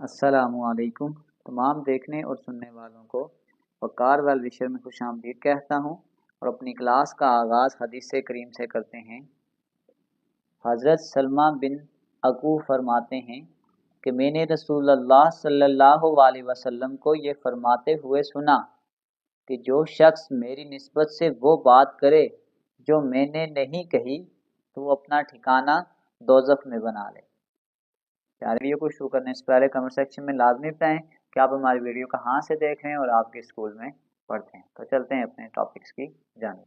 अस्सलामुअलैकुम तमाम देखने और सुनने वालों को वक़ार वाल विषय में खुशामदीद कहता हूँ और अपनी क्लास का आगाज़ हदीस करीम से करते हैं। हज़रत सलमा बिन अकू फरमाते हैं कि मैंने रसूलुल्लाह सल्लल्लाहु अलैहि वसल्लम को ये फरमाते हुए सुना कि जो शख्स मेरी निस्बत से वो बात करे जो मैंने नहीं कही तो वो अपना ठिकाना दोज़ख में बना ले। यार वीडियो को शुरू करने से पहले कमेंट सेक्शन में लाजमी बताएं कि आप हमारी वीडियो कहाँ से देख रहे हैं और आपके स्कूल में पढ़ते हैं। तो चलते हैं अपने टॉपिक्स की जानिब।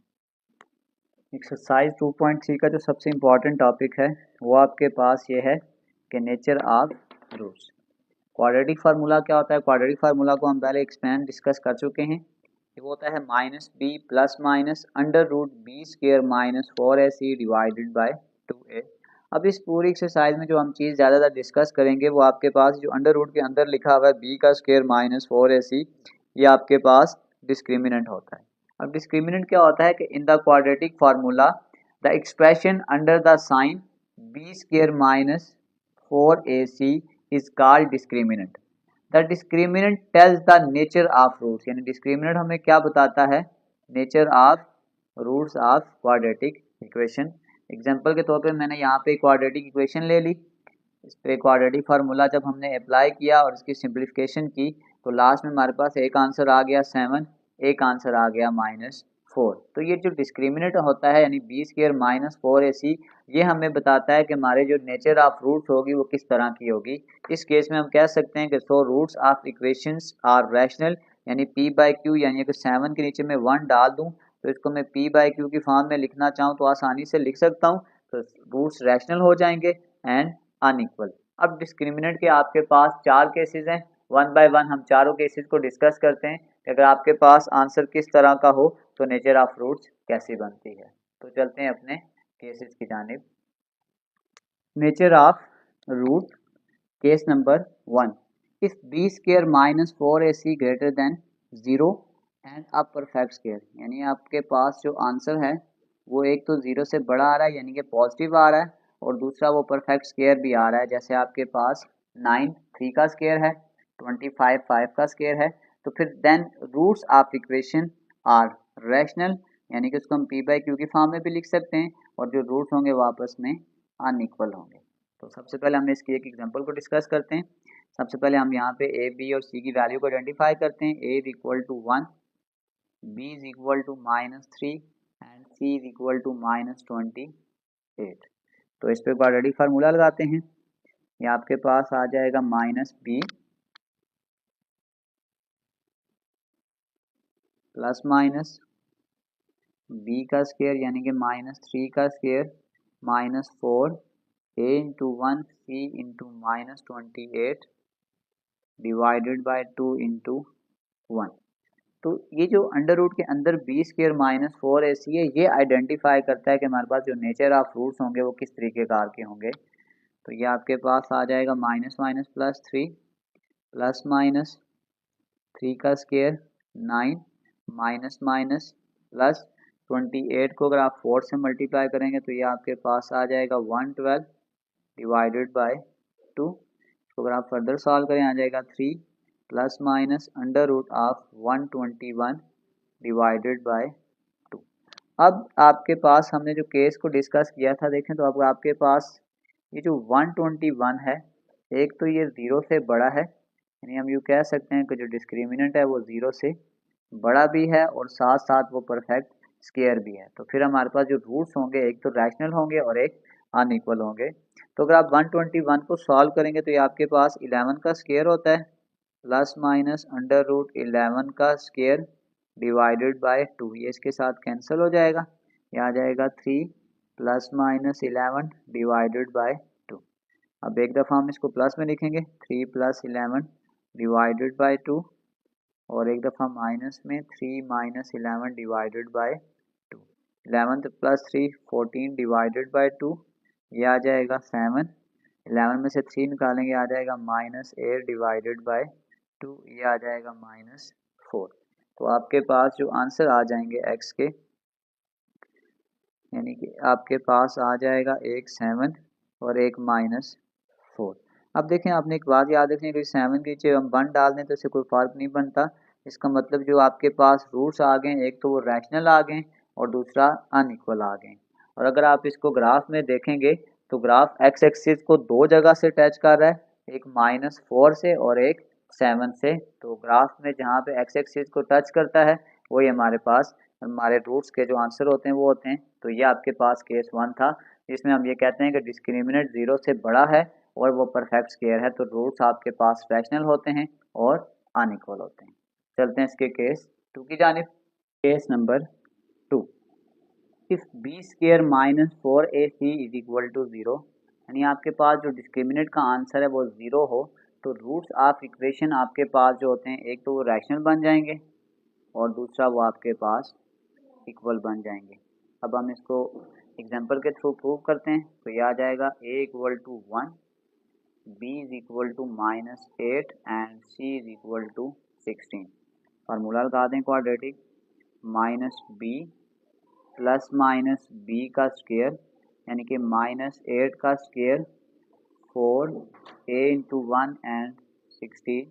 एक्सरसाइज 2.3 का जो सबसे इम्पोर्टेंट टॉपिक है वो आपके पास ये है कि nature of roots. Quadratic formula क्या होता है? क्वाड्रेटिक फार्मूला को हम पहले एक्सपेंड डिस्कस कर चुके हैं। ये वो होता है minus B plus minus under root B square minus 4ac divided by 2a। अब इस पूरी एक्सरसाइज में जो हम चीज़ ज़्यादातर डिस्कस करेंगे वो आपके पास जो अंडर रूट के अंदर लिखा हुआ है बी का स्क्वायर माइनस 4ac, ये आपके पास डिस्क्रिमिनेंट होता है। अब डिस्क्रिमिनेंट क्या होता है कि in the quadratic formula the expression under the sign B square minus 4ac is called discriminant. The discriminant tells the nature of roots, यानी डिस्क्रिमिनेंट हमें क्या बताता है? Nature of roots of quadratic equation. Example के तौर पे मैंने यहाँ पे क्वाड्रेटिक इक्वेशन ले ली, इस पे क्वाड्रेटिक फार्मूला जब हमने अप्लाई किया और इसकी सिंप्लीफिकेशन की तो लास्ट में हमारे पास एक आंसर आ गया 7, एक आंसर आ गया -4। तो ये जो डिस्क्रिमिनेंट होता है यानी बी स्क्वायर माइनस 4ac, ये हमें बताता है कि हमारे जो नेचर ऑफ रूट्स होगी वो किस तरह की होगी। इस केस में हम कह सकते हैं कि so roots of equations are rational, यानी p बाई क्यू, यानी अगर 7 के नीचे मैं 1 डाल दूं तो इसको मैं p बाई क्यू की फॉर्म में लिखना चाहूँ तो आसानी से लिख सकता हूँ। तो रूट्स रैशनल हो जाएंगे एंड अनइक्वल। अब डिस्क्रिमिनेंट के आपके पास 4 केसेस हैं, 1 बाय 1 हम चारों केसेस को डिस्कस करते हैं कि अगर आपके पास आंसर किस तरह का हो तो नेचर ऑफ रूट्स कैसी बनती है। तो चलते हैं अपने केसेस की जानिब। Nature of root case number 1, if B square minus 4ac greater than 0 and a perfect square, यानी आपके पास जो आंसर है वो एक तो 0 से बड़ा आ रहा है यानी कि पॉजिटिव आ रहा है, और दूसरा वो परफेक्ट स्क्वायर भी आ रहा है। जैसे आपके पास 9 3 का स्क्वायर है, 25 5 का स्क्वायर है, तो फिर then roots of equation are rational, यानी कि उसको हम p बाई क्यू की फॉर्म में भी लिख सकते हैं और जो रूट्स होंगे वो आपस में अनइक्वल होंगे। तो सबसे पहले हम इसकी एक एग्जांपल को डिस्कस करते हैं। सबसे पहले हम यहाँ पे a b और c की वैल्यू को आइडेंटिफाई करते हैं। a is equal to 1, b is equal to -3 and c is equal to -28। तो इस पे क्वाड्रेटिक फार्मूला लगाते हैं। ये आपके पास आ जाएगा -b प्लस माइनस b का स्क्वायर यानी कि -3 का square -4 a into 1 c into -28 divided by 2 into 1। तो ये जो अंडर रूट के अंदर बी स्क्वायर माइनस 4ac है, ये आइडेंटिफाई करता है कि हमारे पास जो नेचर ऑफ रूट्स होंगे वो किस तरीके कार के होंगे। तो ये आपके पास आ जाएगा minus minus plus 3 plus minus 3 का स्क्वायर 9 माइनस माइनस प्लस 28 को अगर आप 4 से मल्टीप्लाई करेंगे तो ये आपके पास आ जाएगा 112 डिवाइडेड बाय 2। इसको अगर आप फर्दर सॉल्व करें आ जाएगा 3 plus minus under root of 121 divided by 2। अब आपके पास हमने जो केस को डिस्कस किया था देखें तो अब आपके पास ये जो 121 है, एक तो ये 0 से बड़ा है, यानी हम यूँ कह सकते हैं कि जो डिस्क्रिमिनेंट है वो 0 से बड़ा भी है और साथ साथ वो परफेक्ट स्क्वायर भी है। तो फिर हमारे पास जो रूट्स होंगे एक तो रैशनल होंगे और एक अनइक्वल होंगे। तो अगर आप 121 को सॉल्व करेंगे तो ये आपके पास 11 का स्क्वायर होता है प्लस माइनस अंडर रूट 11 का स्क्वायर डिवाइडेड बाय 2, ये इसके साथ कैंसिल हो जाएगा। ये आ जाएगा 3 प्लस माइनस 11 डिवाइडेड बाय 2। अब एक दफ़ा हम इसको प्लस में लिखेंगे 3 प्लस 11 डिवाइडेड बाय 2, और एक दफ़ा माइनस में 3 minus 11 divided by 2। 11 plus 3 14 divided by 2, ये आ जाएगा 7। 11 में से 3 निकालेंगे आ जाएगा -8 डिवाइडेड बाय 2, ये आ जाएगा -4। तो आपके पास जो आंसर आ जाएंगे x के, यानी कि आपके पास आ जाएगा एक 7 और एक -4। अब देखें, आपने एक बात याद रखनी है कि 7 के नीचे हम 1 डाल दें तो इससे कोई फ़र्क नहीं बनता। इसका मतलब जो आपके पास रूट्स आ गए, एक तो वो रैशनल आ गए और दूसरा अनइक्वल आ गए। और अगर आप इसको ग्राफ में देखेंगे तो ग्राफ एक्स एक्सिस को दो जगह से टच कर रहा है, एक -4 से और एक 7 से। तो ग्राफ में जहाँ पे एक्स एक्सिस को टच करता है वही हमारे पास हमारे रूट्स के जो आंसर होते हैं वो होते हैं। तो ये आपके पास केस 1 था, जिसमें हम ये कहते हैं कि डिस्क्रिमिनेंट 0 से बड़ा है और वो परफेक्ट स्क्वायर है, तो रूट्स आपके पास रैशनल होते हैं और अनइक्वल होते हैं। चलते हैं इसके केस 2 की जानिब। Case number 2, if B square minus 4ac is equal to 0, यानी आपके पास जो डिस्क्रिमिनेंट का आंसर है वो 0 हो, तो रूट्स ऑफ इक्वेशन आपके पास जो होते हैं, एक तो वो रैशनल बन जाएंगे और दूसरा वो आपके पास इक्वल बन जाएंगे। अब हम इसको एग्जांपल के थ्रू प्रूव करते हैं। तो ये आ जाएगा a equal to 1, b is equal to -8 and c is equal to 16। Formula लगा दें quadratic, -b plus minus b का स्क्वायर यानी कि -8 का square 4a into 1 and 16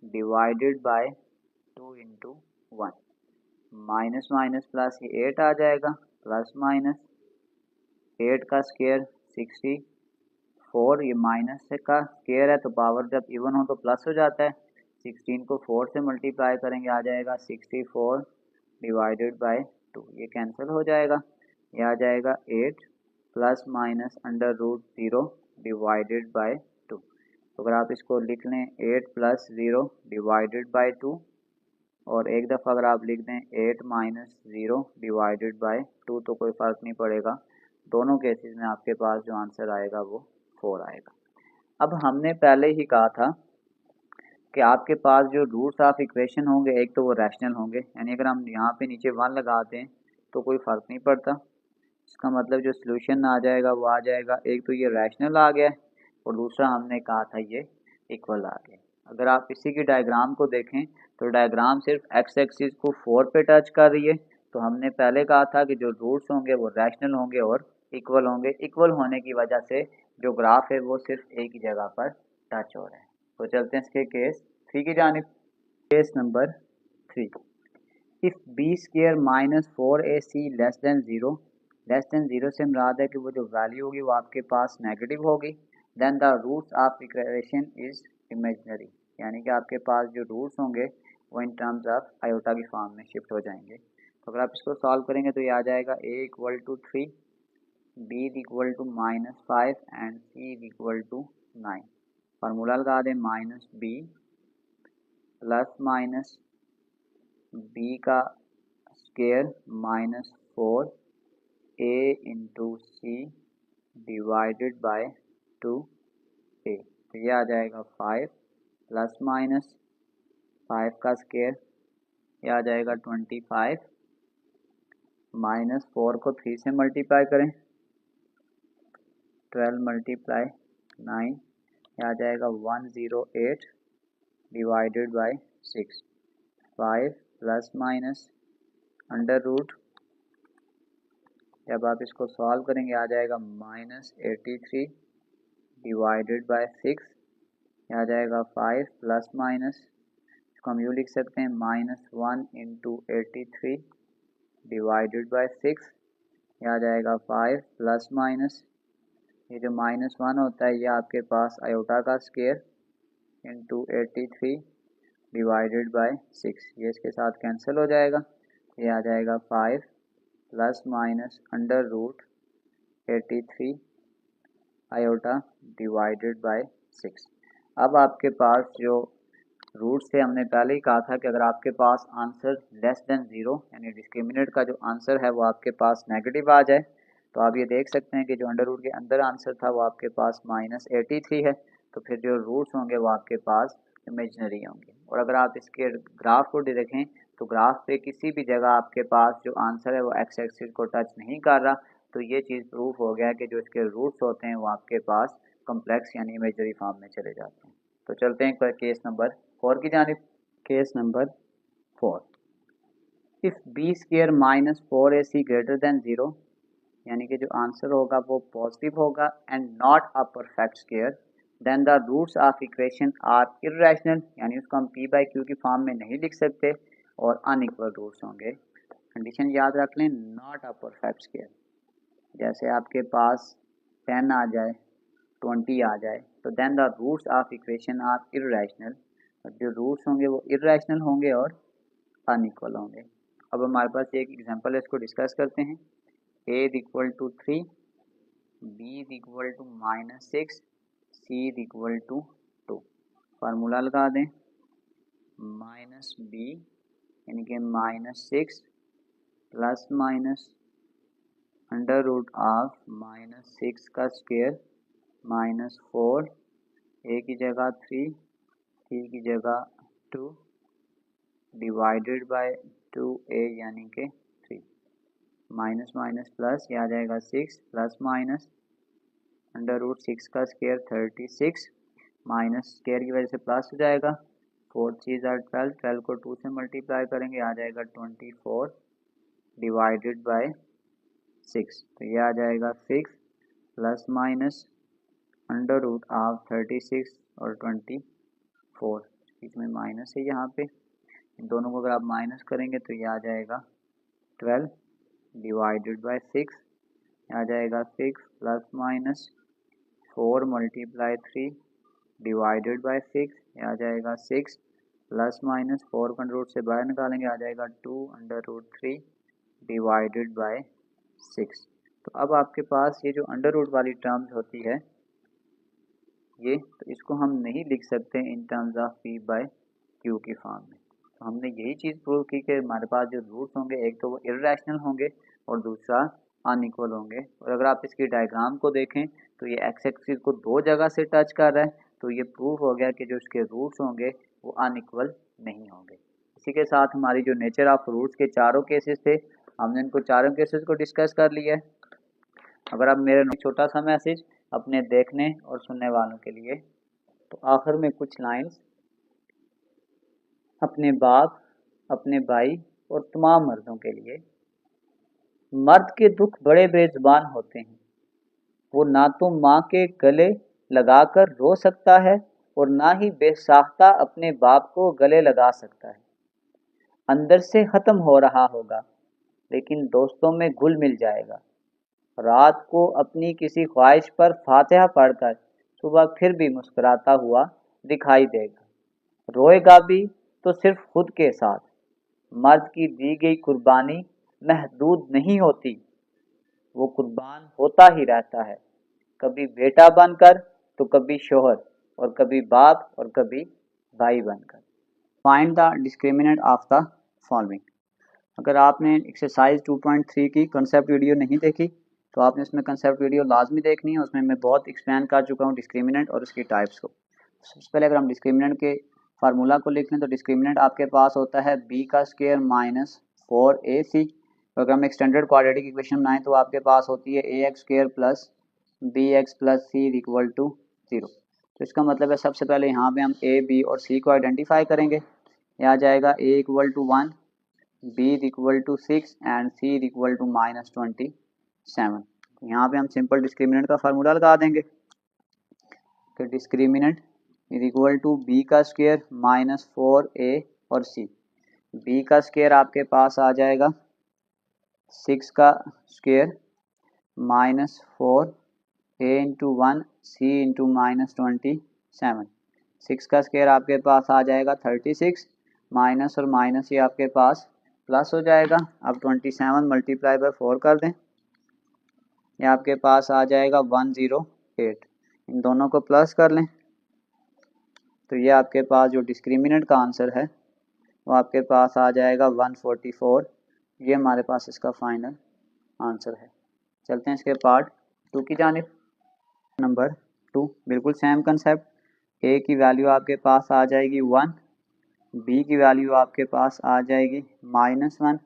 divided by 2 into 1। Minus minus plus ये 8 आ जाएगा, प्लस माइनस 8 का square 60, 4 ये माइनस का स्क्वायर है तो पावर जब इवन हो तो प्लस हो जाता है। 16 को 4 से मल्टीप्लाई करेंगे, आ जाएगा 64 डिवाइडेड बाय 2, ये कैंसिल हो जाएगा। ये आ जाएगा 8 plus minus under root 0 divided by 2। तो अगर आप इसको लिख लें 8 प्लस 0 डिवाइडेड बाय 2, और एक दफ़ा अगर आप लिख दें 8 माइनस 0 डिवाइडेड बाय 2 तो कोई फ़र्क नहीं पड़ेगा। दोनों केसेस में आपके पास जो आंसर आएगा वो 4 आएगा। अब हमने पहले ही कहा था कि आपके पास जो रूट्स ऑफ इक्वेशन होंगे, एक तो वो रैशनल होंगे, यानी अगर हम यहाँ पे नीचे 1 लगा दें तो कोई फ़र्क नहीं पड़ता। इसका मतलब जो सोल्यूशन आ जाएगा वो आ जाएगा, एक तो ये रैशनल आ गया और दूसरा हमने कहा था ये इक्वल आ गया। अगर आप इसी की डायग्राम को देखें तो डायग्राम सिर्फ एक्स एक्सिस को 4 पे टच कर रही है। तो हमने पहले कहा था कि जो रूट्स होंगे वो रैशनल होंगे और इक्वल होंगे। इक्वल होने की वजह से जो ग्राफ है वो सिर्फ एक ही जगह पर टच हो रहा है। तो चलते हैं इसके केस 3 की जानिब। Case number 3, if B square minus 4ac less than 0, less than 0 से मुराद है कि वो जो वैल्यू होगी वो आपके पास नेगेटिव होगी, then the roots of equation is imaginary, यानी कि आपके पास जो रूट्स होंगे वो इन टर्म्स ऑफ आयोटा की फॉर्म में शिफ्ट हो जाएंगे। तो अगर आप इसको सॉल्व करेंगे तो ये आ जाएगा a equal to 3, b equal to -5 and c equal to 9। Formula लगा दें, -b प्लस माइनस b का square -4 a into C divided by 2a। तो ये आ जाएगा 5 प्लस माइनस 5 का स्क्वायर, ये आ जाएगा 25, -4 को 3 से मल्टीप्लाई करें, 12 मल्टीप्लाई 9, ये आ जाएगा 108 divided by 6। 5 plus minus under root, जब आप इसको सॉल्व करेंगे आ जाएगा -83 डिवाइडेड बाय 6, आ जाएगा 5 प्लस माइनस, इसको हम यूँ लिख सकते हैं -1 इंटू 83 डिवाइडेड बाय 6, आ जाएगा 5 प्लस माइनस, ये जो -1 होता है ये आपके पास आयोटा का स्क्वायर इंटू 83 डिवाइडेड बाय 6, ये इसके साथ कैंसिल हो जाएगा। ये आ जाएगा 5 plus minus under root 83 iota divided by 6। अब आपके पास जो रूट से हमने पहले ही कहा था कि अगर आपके पास आंसर लेस देन 0 यानी डिस्क्रिमिनेंट का जो आंसर है वो आपके पास नेगेटिव आ जाए, तो आप ये देख सकते हैं कि जो अंडर रूट के अंदर आंसर था वो आपके पास -83 है, तो फिर जो रूट्स होंगे वो आपके पास इमेजिनरी होंगे। और अगर आप इसके ग्राफ को देखें तो ग्राफ पे किसी भी जगह आपके पास जो आंसर है वो एक्स एक्सिस को टच नहीं कर रहा, तो ये चीज़ प्रूफ हो गया कि जो इसके रूट्स होते हैं वो आपके पास कॉम्प्लेक्स यानी इमेजिनरी फॉर्म में चले जाते हैं। तो चलते हैं केस नंबर 4 की जानिब। Case number 4, if B square -4ac greater than 0, यानी कि जो आंसर होगा वो पॉजिटिव होगा and not a perfect square, then the roots of equation are irrational, यानी उसको हम पी बाई क्यू की फॉर्म में नहीं लिख सकते, और अनइक्वल रूट्स होंगे। कंडीशन याद रख लें, नॉट अ परफेक्ट स्क्वायर। जैसे आपके पास 10 आ जाए, 20 आ जाए, तो then the roots of equation are irrational, जो रूट्स होंगे वो इर्रेशनल होंगे और अनइक्वल होंगे। अब हमारे पास एक एग्जांपल है, इसको डिस्कस करते हैं। a is equal to 3, b is equal to -6, c is equal to 2। Formula लगा दें, -b यानी कि -6 plus minus under root of -6 का स्क्वायर -4, a की जगह 3, c की जगह 2 डिवाइडेड बाय 2a यानी कि 3, माइनस माइनस प्लस, ये आ जाएगा 6 प्लस माइनस अंडर रूट 6 का स्क्वायर 36, माइनस स्क्वायर की वजह से प्लस हो जाएगा, 4 3 12, 12 को 2 से मल्टीप्लाई करेंगे, आ जाएगा 24 डिवाइडेड बाय 6, तो ये आ जाएगा 6 plus minus under root of 36 और 24, बीच में माइनस है यहाँ पे, इन दोनों को अगर आप माइनस करेंगे तो ये आ जाएगा 12 डिवाइडेड बाय 6, आ जाएगा 6 plus minus 4 multiply 3 divided by 6, आ जाएगा 6 प्लस माइनस 4 को रूट से बाहर निकालेंगे, आ जाएगा 2 अंडर रूट 3 डिवाइडेड बाय 6। तो अब आपके पास ये जो अंडर रूट वाली टर्म्स होती है ये, तो इसको हम नहीं लिख सकते in terms of P by Q की फॉर्म में। तो हमने यही चीज़ प्रूव की कि हमारे पास जो रूट्स होंगे एक तो वो इर्रेशनल होंगे और दूसरा अनइक्वल होंगे। और अगर आप इसकी डायग्राम को देखें तो ये एक्स एक्सिस को दो जगह से टच कर रहा है, तो ये प्रूफ हो गया कि जो इसके रूट्स होंगे वो अनइक्वल नहीं होंगे। इसी के साथ हमारी जो नेचर ऑफ रूट्स के चारों केसेस थे, हमने इनको चारों केसेस को डिस्कस कर लिया है। अगर आप मेरा छोटा सा मैसेज अपने देखने और सुनने वालों के लिए, तो आखिर में कुछ लाइंस अपने बाप, अपने भाई और तमाम मर्दों के लिए। मर्द के दुख बड़े बेजुबान होते हैं, वो ना तो माँ के गले लगाकर रो सकता है और ना ही बेसाख्ता अपने बाप को गले लगा सकता है। अंदर से ख़त्म हो रहा होगा लेकिन दोस्तों में घुल मिल जाएगा। रात को अपनी किसी ख्वाहिश पर फातिहा पढ़कर सुबह फिर भी मुस्कुराता हुआ दिखाई देगा। रोएगा भी तो सिर्फ खुद के साथ। मर्द की दी गई कुर्बानी महदूद नहीं होती, वो कुर्बान होता ही रहता है, कभी बेटा बनकर तो कभी शोहर, और कभी बाप और कभी भाई बनकर। Find the discriminant of the following. अगर आपने एक्सरसाइज 2.3 की कंसेप्ट वीडियो नहीं देखी तो आपने इसमें कंसेप्ट वीडियो लाजमी देखनी है, उसमें मैं बहुत एक्सप्लेन कर चुका हूँ डिस्क्रिमिनेंट और उसकी टाइप्स को। सबसे पहले अगर हम डिस्क्रिमिनेंट के फार्मूला को लिख लें तो डिस्क्रिमिनेंट आपके पास होता है b का स्क्वायर माइनस 4ac। अगर हम एक स्टैंडर्ड क्वाड्रेटिक इक्वेशन बनाएं तो आपके पास होती है ax square plus bx plus c equal to 0। तो इसका मतलब है सबसे पहले यहाँ पे हम a b और c को आइडेंटिफाई करेंगे। ये आ जाएगा a equal to 1, b is equal to 6 and c is equal to -27। यहाँ पे हम सिंपल डिस्क्रिमिनेंट का फार्मूला लगा देंगे कि discriminant is equal to b का स्क्वायर माइनस 4a और c। b का स्क्वायर आपके पास आ जाएगा 6 का square minus 4a into 1 c into -27। 6 का स्क्वायर आपके पास आ जाएगा 36, माइनस और माइनस ये आपके पास प्लस हो जाएगा। अब 27 मल्टीप्लाई बाय 4 कर दें, ये आपके पास आ जाएगा 108। इन दोनों को प्लस कर लें तो ये आपके पास जो डिस्क्रिमिनेंट का आंसर है वो आपके पास आ जाएगा 144। ये हमारे पास इसका फाइनल आंसर है। चलते हैं इसके पार्ट 2 की जानिब। नंबर 2 बिल्कुल सेम कंसेप्ट। a की वैल्यू आपके पास आ जाएगी 1, b की वैल्यू आपके पास आ जाएगी -1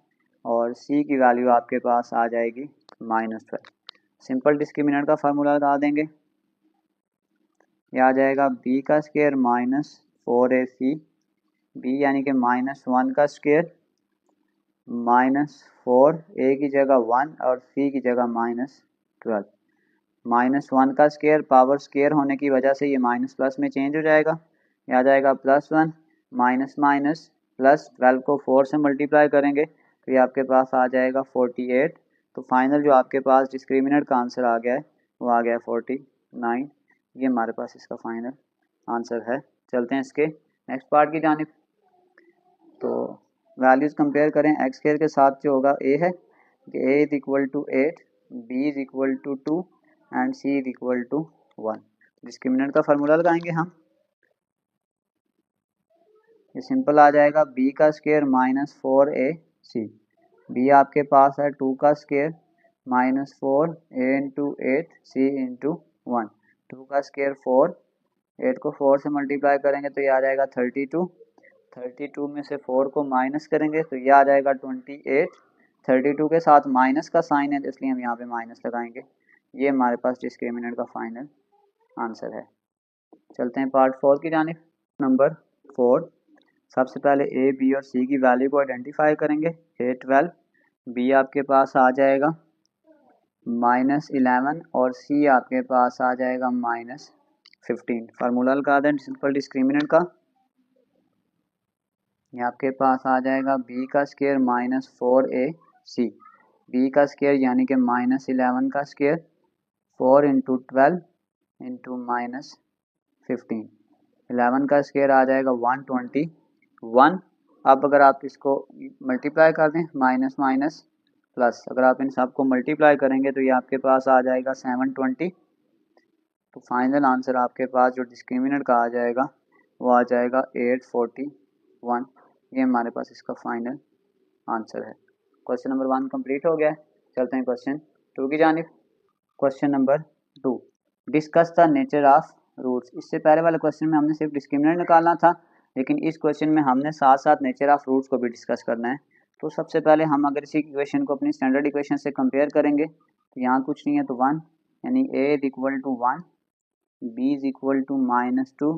और c की वैल्यू आपके पास आ जाएगी -12। सिंपल डिस्क्रिमिनेंट का फार्मूला लगा देंगे, ये आ जाएगा b का स्क्वायर माइनस 4ac, b यानी कि -1 का स्क्वायर -4, a की जगह 1 और c की जगह -12। -1 का स्केयर पावर स्केयर होने की वजह से ये माइनस प्लस में चेंज हो जाएगा, ये आ जाएगा +1 माइनस माइनस प्लस 12 को 4 से मल्टीप्लाई करेंगे तो ये आपके पास आ जाएगा 48। तो फाइनल जो आपके पास डिस्क्रिमिनेंट का आंसर आ गया है वो आ गया 49। ये हमारे पास इसका फाइनल आंसर है। चलते हैं इसके नेक्स्ट पार्ट की जानिब। तो वैल्यूज़ कंपेयर करें एक्स स्केयर के साथ जो होगा ए है कि A is equal to 8, B is equal to 2 and C is equal to 1। Discriminant का फार्मूला लगाएंगे हम, ये सिंपल आ जाएगा बी का स्केयर -4ac, बी आपके पास है 2 का square -4a into 8 c into 1, 2 का स्केयर 4, 8 को 4 से मल्टीप्लाई करेंगे तो ये आ जाएगा 32, 32 में से 4 को माइनस करेंगे तो ये आ जाएगा 28, 32 के साथ माइनस का साइन है इसलिए हम यहाँ पे माइनस लगाएंगे। ये हमारे पास डिस्क्रिमिनेंट का फाइनल आंसर है। चलते हैं पार्ट 4 की जानिब। नंबर 4, सबसे पहले ए बी और सी की वैल्यू को आइडेंटिफाई करेंगे। ए 12, बी आपके पास आ जाएगा -11 और सी आपके पास आ जाएगा -15। फार्मूला लगा दें सिंपल डिस्क्रिमिनेंट का, ये आपके पास आ जाएगा b का स्केयर -4ac, b का स्केयर यानी कि -11 का स्केयर 4 इंटू 12 इंटू -15, 11 का स्केयर आ जाएगा 121। अब अगर आप इसको मल्टीप्लाई कर दें माइनस माइनस प्लस, अगर आप इन सबको मल्टीप्लाई करेंगे तो ये आपके पास आ जाएगा 720। तो फाइनल आंसर आपके पास जो डिस्क्रिमिनेंट का आ जाएगा वो आ जाएगा 841। ये हमारे पास इसका फाइनल आंसर है। क्वेश्चन नंबर 1 कंप्लीट हो गया है। चलते हैं क्वेश्चन 2 की जानिब। Question number 2, discuss the nature of roots. इससे पहले वाले क्वेश्चन में हमने सिर्फ डिस्क्रिमिनेंट निकालना था, लेकिन इस क्वेश्चन में हमने साथ साथ नेचर ऑफ रूट्स को भी डिस्कस करना है। तो सबसे पहले हम अगर इसी इक्वेशन को अपनी स्टैंडर्ड इक्वेशन से कंपेयर करेंगे तो यहाँ कुछ नहीं है तो 1, यानी a is equal to 1, b is equal to -2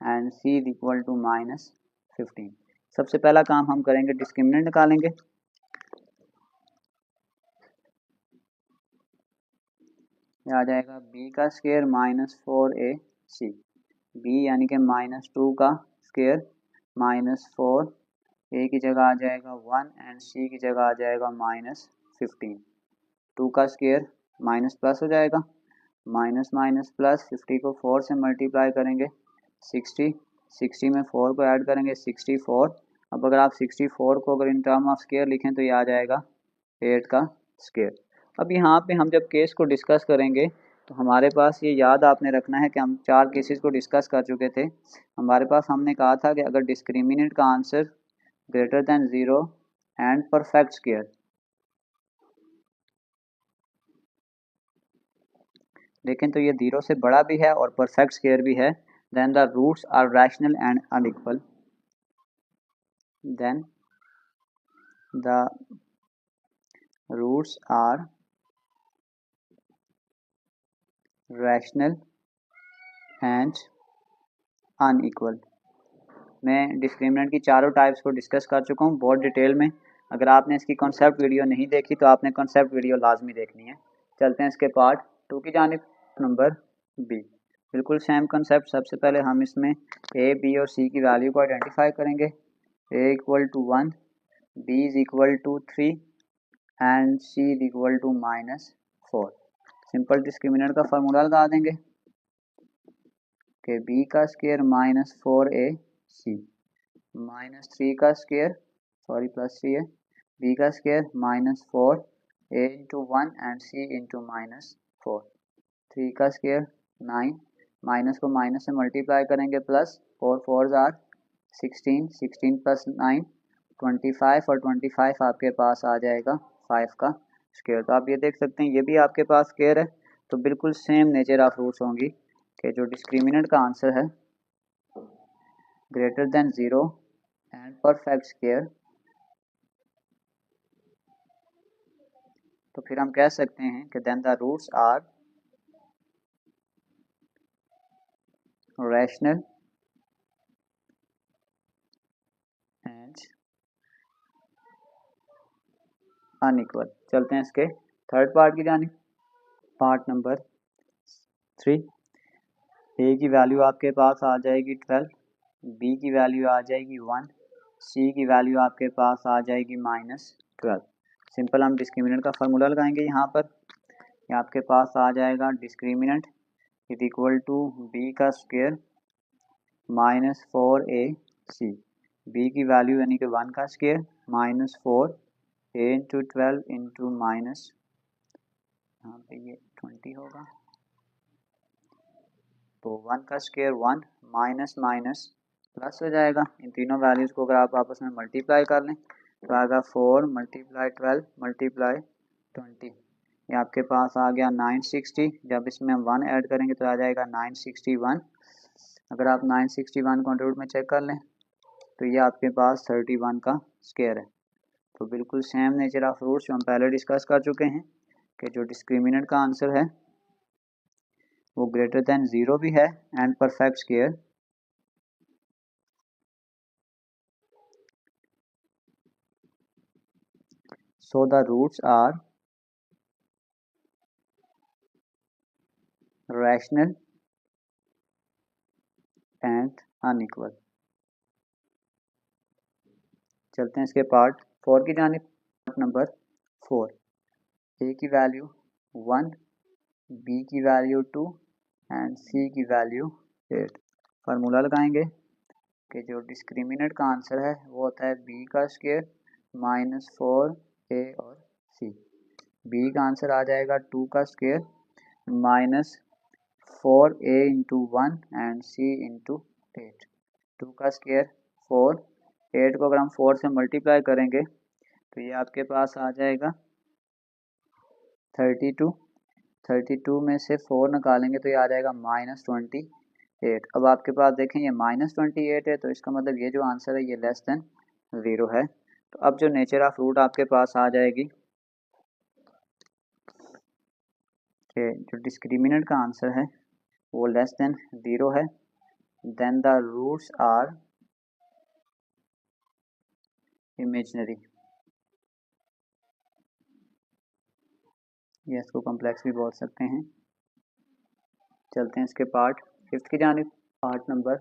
and c is equal to -15। सबसे पहला काम हम करेंगे डिस्क्रिमिनेंट निकालेंगे। ये आ जाएगा b का स्केयर -4ac, b यानी कि -2 का स्केयर -4, a की जगह आ जाएगा 1 एंड c की जगह आ जाएगा -15। 2 का स्केयर माइनस प्लस हो जाएगा, माइनस माइनस प्लस, 50 को 4 से मल्टीप्लाई करेंगे 60, 60 में 4 को ऐड करेंगे 64। अब अगर आप 64 को अगर इन टर्म ऑफ स्केयर लिखें तो ये आ जाएगा 8 का स्केयर। अब यहाँ पे हम जब केस को डिस्कस करेंगे तो हमारे पास ये याद आपने रखना है कि हम 4 केसेस को डिस्कस कर चुके थे। हमारे पास हमने कहा था कि अगर डिस्क्रिमिनेंट का answer greater than 0 and perfect square, लेकिन तो ये 0 से बड़ा भी है और परफेक्ट स्केयर भी है, then the roots are rational and unequal, then the roots are rational and unequal. मैं डिस्क्रिमिनेंट की चारों टाइप्स को डिस्कस कर चुका हूँ बहुत डिटेल में। अगर आपने इसकी कॉन्सेप्ट वीडियो नहीं देखी तो आपने कॉन्सेप्ट वीडियो लाजमी देखनी है। चलते हैं इसके पार्ट 2 की जानिब। नंबर बी, बिल्कुल सेम कॉन्सेप्ट। सबसे पहले हम इसमें ए बी और सी की वैल्यू को आइडेंटिफाई करेंगे। A equal to 1, B is equal to 3 and C is equal to -4। Simple discriminant का फार्मूला लगा देंगे कि b का स्केयर -4ac, -3 का स्केयर +3 है, b का square -4a into 1 and c into -4, 3 का स्केयर 9, माइनस को माइनस से मल्टीप्लाई करेंगे प्लस, 4 4 आर 16, 16 प्लस 9 25 और 25 आपके पास आ जाएगा 5 का स्केयर। तो आप ये देख सकते हैं ये भी आपके पास स्केयर है। तो बिल्कुल सेम नेचर ऑफ रूट्स होंगी कि जो डिस्क्रिमिनेंट का आंसर है greater than 0 and perfect square, तो फिर हम कह सकते हैं कि then the roots are rational and unequal. चलते हैं इसके थर्ड पार्ट की जानिब। पार्ट नंबर 3, ए की वैल्यू आपके पास आ जाएगी 12, बी की वैल्यू आ जाएगी 1, सी की वैल्यू आपके पास आ जाएगी -12। सिंपल हम डिस्क्रिमिनेंट का फार्मूला लगाएंगे यहाँ पर। ये आपके पास आ जाएगा discriminant is equal to b का स्क्वायर -4ac, बी की वैल्यू यानी कि 1 का square -4 a into 12 into minus, यहाँ पे ये 20 होगा, तो 1 का स्क्वायर 1 माइनस माइनस प्लस हो जाएगा। इन तीनों वैल्यूज़ को अगर आप आपस में मल्टीप्लाई कर लें तो आएगा 4 मल्टीप्लाई 12 मल्टीप्लाई 20, ये आपके पास आ गया 960। जब इसमें हम 1 ऐड करेंगे तो आ जाएगा 961। अगर आप 961 को रूट में चेक कर लें तो ये आपके पास 31 का स्क्वायर है। तो बिल्कुल सेम नेचर ऑफ रूट्स जो हम पहले डिस्कस कर चुके हैं कि जो डिस्क्रिमिनेंट का आंसर है वो ग्रेटर देन 0 भी है and perfect square. So the roots are rational and unequal। चलते हैं इसके पार्ट 4 की जानिब। पार्ट नंबर 4, ए की वैल्यू 1, बी की वैल्यू 2 एंड सी की वैल्यू 8। फार्मूला लगाएंगे कि जो डिस्क्रिमिनेंट का आंसर है वो होता है बी का स्क्वायर -4 ए और सी। बी का आंसर आ जाएगा 2 का square -4a into 1 and c into 8। 2 का स्क्वायर 4, 8 को अगर हम 4 से मल्टीप्लाई करेंगे तो ये आपके पास आ जाएगा 32। 32 में से 4 निकालेंगे तो ये आ जाएगा -28। अब आपके पास देखें ये -28 है, तो इसका मतलब ये जो आंसर है ये लेस देन 0 है। तो अब जो नेचर ऑफ रूट आपके पास आ जाएगी कि जो डिस्क्रिमिनेंट का आंसर है वो लेस देन 0 है, then the roots are imaginary. ये इसको कॉम्प्लेक्स भी बोल सकते हैं। चलते हैं इसके पार्ट 5 की जानिब। पार्ट नंबर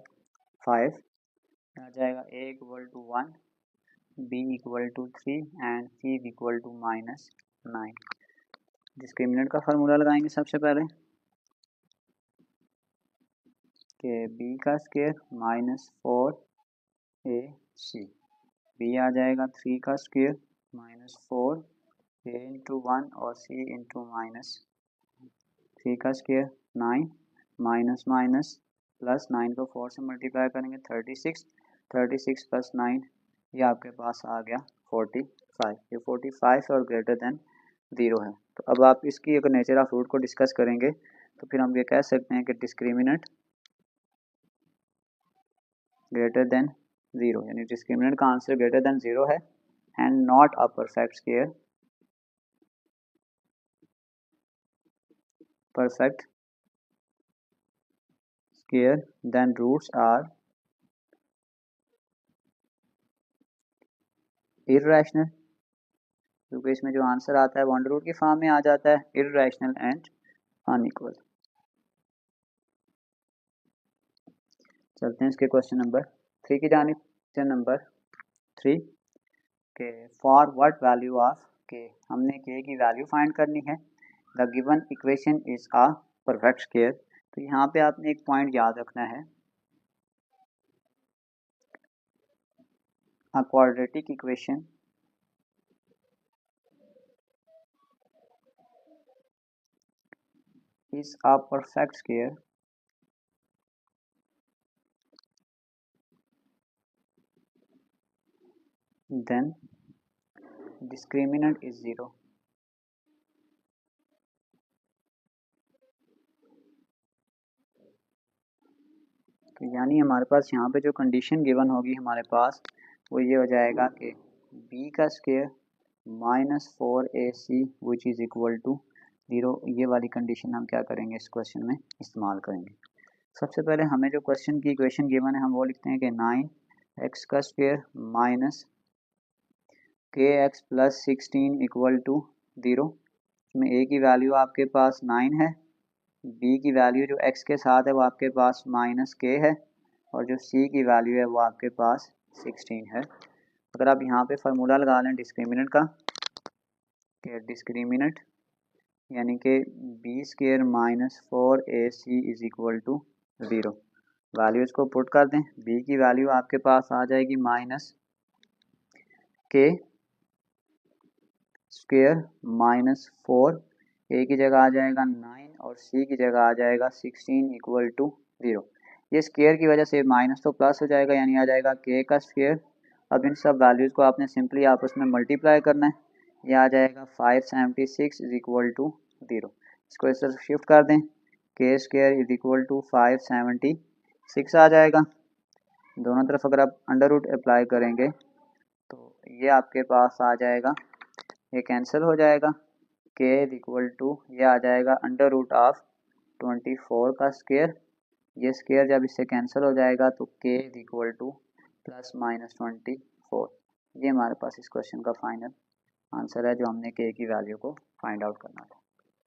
5 आ जाएगा a equal to 1, b equal to 3 and c equal to -9। Discriminant का फार्मूला लगाएंगे सबसे पहले कि b का स्क्वायर -4ac, b आ जाएगा 3 का स्क्वायर -4 a इंटू 1 और c इंटू -3 का स्क्वायर 9 माइनस माइनस प्लस 9 को 4 से मल्टीप्लाई करेंगे 36, 36 प्लस 9 ये आपके पास आ गया 45। ये 45 और ग्रेटर देन 0 है। तो अब आप इसकी अगर नेचर ऑफ रूट को डिस्कस करेंगे तो फिर हम ये कह सकते हैं कि डिस्क्रिमिनेंट ग्रेटर देन 0, यानी डिस्क्रिमिनेंट का आंसर ग्रेटर देन 0 है and not a perfect square. Perfect square then roots are irrational, क्योंकि इसमें जो आंसर आता है वो अंडर रूट की फॉर्म में आ जाता है, इर्रेशनल एंड अनइक्वल। चलते हैं इसके क्वेश्चन नंबर 3 की जानिब। क्वेश्चन नंबर 3 के फॉर व्हाट वैल्यू ऑफ के, हमने के की वैल्यू फाइंड करनी है। The given equation is a perfect square. तो यहाँ पे आपने एक पॉइंट याद रखना है, a quadratic equation is a perfect square then discriminant is 0। तो यानी हमारे पास यहाँ पे जो कंडीशन गिवन होगी हमारे पास वो ये हो जाएगा कि b का square -4ac which is equal to 0। ये वाली कंडीशन हम क्या करेंगे इस क्वेश्चन में इस्तेमाल करेंगे। सबसे पहले हमें जो क्वेश्चन की इक्वेशन गिवन है हम वो लिखते हैं कि 9x का square minus kx + 16 equal to 0। इसमें a की वैल्यू आपके पास 9 है b की वैल्यू जो x के साथ है वो आपके पास -k है और जो c की वैल्यू है वो आपके पास 16 है। अगर आप यहाँ पे फार्मूला लगा लें डिस्क्रिमिनेंट का, कि डिस्क्रिमिनेंट यानी कि b² - 4ac is equal to 0, values को पुट कर दें। b की वैल्यू आपके पास आ जाएगी -k² -4, a की जगह आ जाएगा 9 और c की जगह आ जाएगा 16 इक्वल टू 0। ये स्क्वायर की वजह से माइनस तो प्लस हो जाएगा, यानी आ जाएगा k का स्क्वायर। अब इन सब वैल्यूज़ को आपने सिंपली आपस में मल्टीप्लाई करना है। ये आ जाएगा 576 इज इक्वल टू 0। इसको इस तरफ शिफ्ट कर दें, k² इज इक्वल टू 576 आ जाएगा। दोनों तरफ अगर आप अंडर रूट अप्लाई करेंगे तो ये आपके पास आ जाएगा, ये कैंसिल हो जाएगा। k इज इक्वल टू ये आ जाएगा अंडर रूट ऑफ 24 का स्क्वायर। ये स्क्वायर जब इससे कैंसिल हो जाएगा तो k इज इक्वल टू +-24। ये हमारे पास इस क्वेश्चन का फाइनल आंसर है जो हमने k की वैल्यू को फाइंड आउट करना था।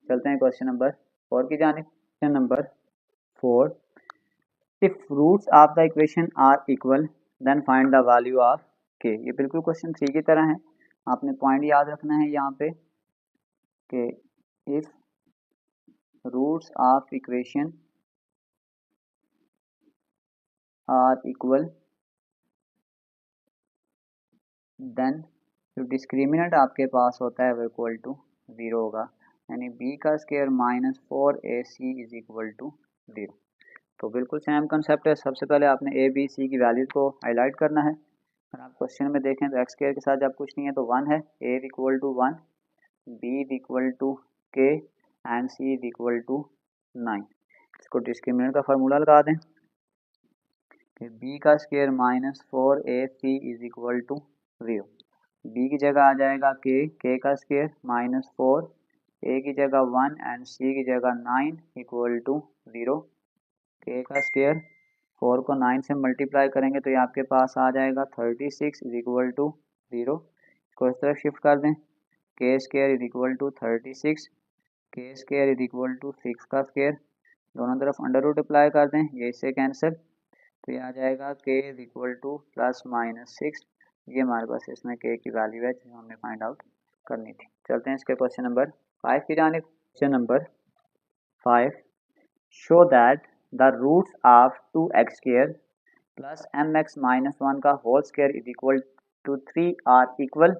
चलते हैं क्वेश्चन नंबर 4 की जानिब। Question number 4, if roots of the equation are equal then find the value of k। ये बिल्कुल क्वेश्चन 3 की तरह है। आपने पॉइंट याद रखना है यहाँ पे कि if roots of equation are equal then जो डिस्क्रिमिनेंट आपके पास होता है वो इक्वल टू 0 होगा, यानी b का square -4ac is equal to 0। तो बिल्कुल सेम कंसेप्ट है। सबसे पहले आपने a b c की वैल्यूज को हाईलाइट करना है। अगर आप क्वेश्चन में देखें तो x स्क्वायर के साथ जब कुछ नहीं है तो 1 है, a is equal to 1, b is equal to k and c is equal to 9। इसको डिस्क्रिमिनेंट का फार्मूला लगा दें कि b का square -4ac is equal to 0। b की जगह आ जाएगा k का स्क्वायर -4, a की जगह 1 एंड c की जगह 9 इक्वल टू 0। k का स्क्वायर 4 को 9 से मल्टीप्लाई करेंगे तो ये आपके पास आ जाएगा 36 इज इक्वल टू 0। इसको इस तरफ शिफ्ट कर दें, k square is equal to 36, k square is equal to 6 का स्क्वायर, दोनों तरफ अंडर रूट अप्लाई कर दें, ये इससे कैंसिल, तो ये आ जाएगा k इज इक्वल टू +-6। ये हमारे पास इसमें k की वैल्यू है जो हमने फाइंड आउट करनी थी। चलते हैं इसके क्वेश्चन नंबर 5 की जानिब। Question number 5, show that the roots of 2x² plus mx - 1 का whole square is equal to 3 are equal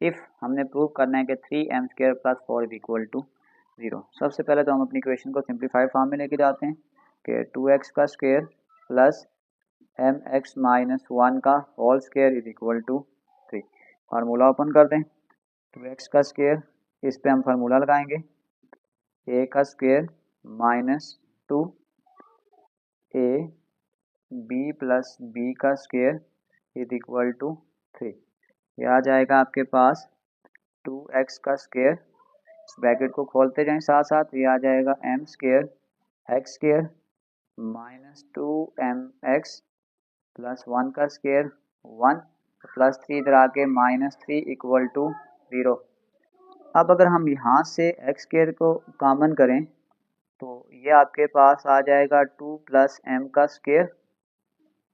if हमने प्रूव करना है कि 3m² + 4 इज इक्वल टू 0। सबसे पहले तो हम अपनी इक्वेशन को सिंप्लीफाइड फॉर्म में लेके जाते हैं कि 2x का स्क्वायर प्लस mx - 1 का whole square is equal to 3। Formula open कर दें, 2x का स्क्वायर, इस पे हम फार्मूला लगाएंगे, a का स्क्वायर -2 a b प्लस b का स्क्वायर इज इक्वल टू 3। ये आ जाएगा आपके पास 2x का स्क्वायर, इस ब्रैकेट को खोलते जाएं साथ साथ, ये आ जाएगा m square x square -2mx plus 1 का स्क्वायर 1 प्लस 3 इधर आके -3 इक्वल टू 0। अब अगर हम यहाँ से x स्क्वायर को कॉमन करें तो ये आपके पास आ जाएगा 2 प्लस m का स्क्वायर,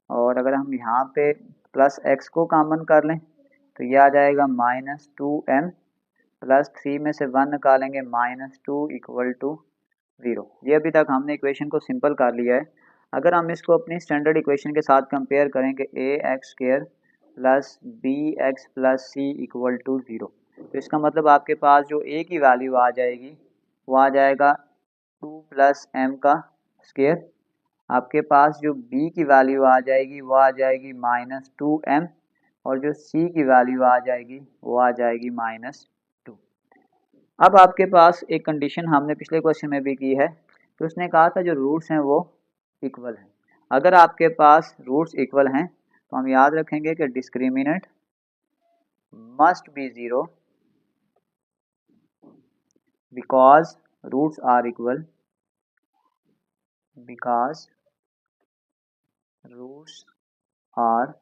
और अगर हम यहाँ पे प्लस x को कॉमन कर लें तो ये आ जाएगा -2m प्लस 3 में से 1 निकालेंगे -2 इक्वल टू 0। ये अभी तक हमने इक्वेशन को सिंपल कर लिया है। अगर हम इसको अपनी स्टैंडर्ड इक्वेशन के साथ कंपेयर करें कि ax² plus bx plus c equal to 0, तो इसका मतलब आपके पास जो a की वैल्यू आ जाएगी वो आ जाएगा 2 प्लस m का स्क्वायर, आपके पास जो b की वैल्यू आ जाएगी वो आ जाएगी -2m, और जो c की वैल्यू आ जाएगी वो आ जाएगी -2। अब आपके पास एक कंडीशन हमने पिछले क्वेश्चन में भी की है, तो उसने कहा था जो रूट्स हैं वो इक्वल हैं। अगर आपके पास रूट्स इक्वल हैं तो हम याद रखेंगे कि discriminant must be 0 because roots are equal, because roots are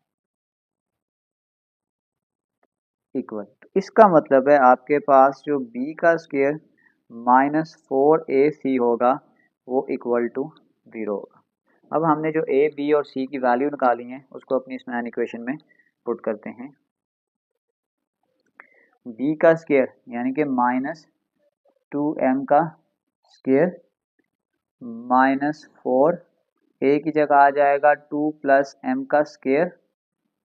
equal. इसका मतलब है आपके पास जो b का स्क्वायर -4ac होगा वो इक्वल टू 0 होगा। अब हमने जो ए, बी और सी की वैल्यू निकाली है उसको अपनी स्मैन इक्वेशन में पुट करते हैं। बी का स्क्वायर यानी कि -2m का स्क्वायर -4, ए की जगह आ जाएगा 2 + m का स्क्वायर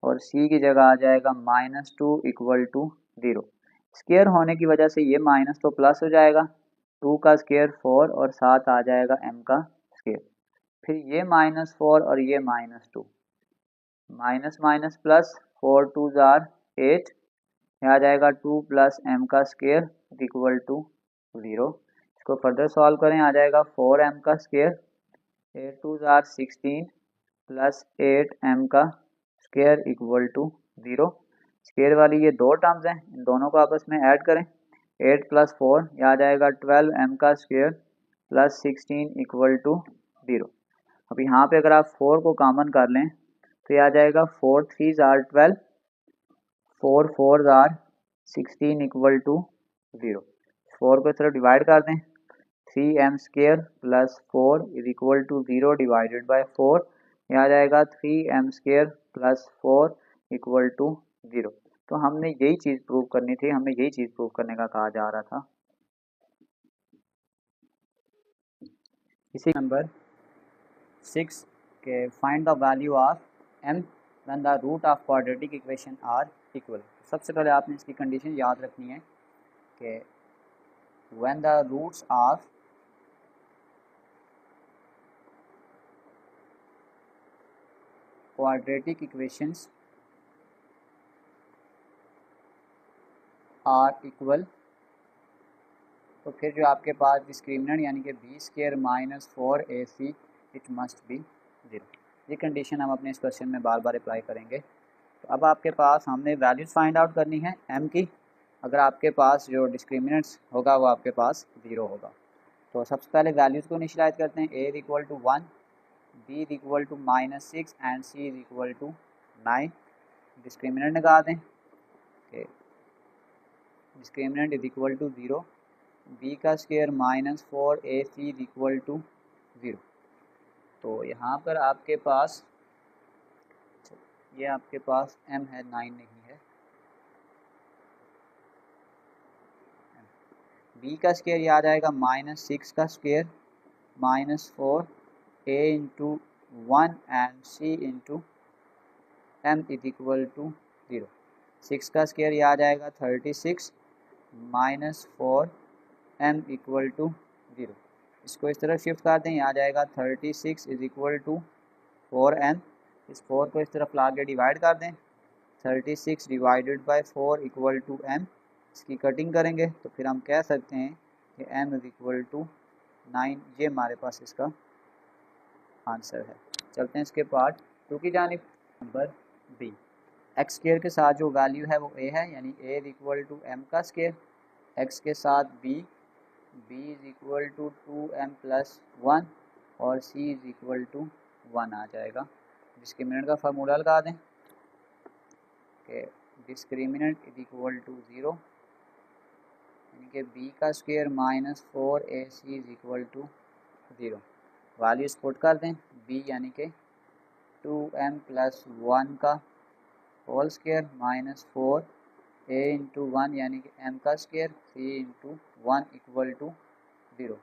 और सी की जगह आ जाएगा -2 इक्वल टू 0। स्क्वायर होने की वजह से ये माइनस तो प्लस हो जाएगा, 2 का स्क्वायर 4 और साथ आ जाएगा m का स्क्वायर। फिर ये -4 और ये -2, माइनस माइनस प्लस, 4 2 जार 8, यहाँ आ जाएगा 2 + m का स्क्वायर इक्वल टू 0। इसको फर्दर सॉल्व करें, आ जाएगा 4m का स्क्वायर, 8 2 जार 16 + 8m का स्क्वायर इक्वल टू 0। स्क्वायर वाली ये दो टर्म्स हैं, इन दोनों को आपस में ऐड करें, 8 + 4 यह आ जाएगा 12m का स्क्वायर + 16 इक्वल टू 0। अब यहाँ पे अगर आप 4 को कॉमन कर लें तो ये आ जाएगा 4 3 जार 12, 4 4 जार 16 इक्वल टू 0। 4 को इस तरफ डिवाइड कर दें, 3m square + 4 is equal to 0 divided by 4, यह आ जाएगा 3m स्क्वायर + 4 इक्वल टू 0। तो हमने यही चीज़ प्रूव करनी थी, हमें यही चीज़ प्रूव करने का कहा जा रहा था। इसी नंबर 6 के find the value of m when the root of quadratic equation are equal. सबसे पहले आपने इसकी कंडीशन याद रखनी है कि when the roots of quadratic equations are equal, तो फिर जो आपके पास डिस्क्रिमिनेंट यानी कि b square -4ac it must be 0। ये कंडीशन हम अपने इस क्वेश्चन में बार बार अप्लाई करेंगे। तो अब आपके पास हमने वैल्यूज फाइंड आउट करनी है m की। अगर आपके पास जो डिस्क्रिमिनेंट्स होगा वो आपके पास 0 होगा, तो सबसे पहले वैल्यूज़ को इनिशियलाइज करते हैं। a is equal to 1, b is equal to -6 and c is equal to 9। Discriminant लगा दें, discriminant is equal to 0, b का square -4ac is equal to 0। तो यहाँ पर आपके पास ये आपके पास m है, 9 नहीं है। b का स्क्वायर ये आ जाएगा -6 का square -4 a into 1 and c into m is equal to 0। 6 का स्क्वायर ये आ जाएगा 36 -4 m इक्वल टू 0। इसको इस तरफ शिफ्ट कर दें, ये आ जाएगा 36 इज इक्वल टू 4m। इस 4 को इस तरफ ला के डिवाइड कर दें, 36 divided by 4 equal to m। इसकी कटिंग करेंगे तो फिर हम कह सकते हैं कि m इज इक्वल टू 9। ये हमारे पास इसका आंसर है। चलते हैं इसके पार्ट 2 की जानिब। नंबर b, एक्स स्क्वायर के साथ जो वैल्यू है वो a है, यानी a is equal to m का स्क्वायर, x के साथ b is equal to 2m + 1 और c इज इक्वल टू 1 आ जाएगा। डिस्क्रिमिनेंट का फार्मूला लगा दें कि डिस्क्रिमिनेंट इज इक्वल टू 0, यानी कि b का square -4ac is equal to 0। Values put कर दें, b यानी कि 2m + 1 का होल स्क्वायर -4 a इंटू 1 यानी कि m का स्क्वायर 3 इंटू 1 इक्वल टू 0।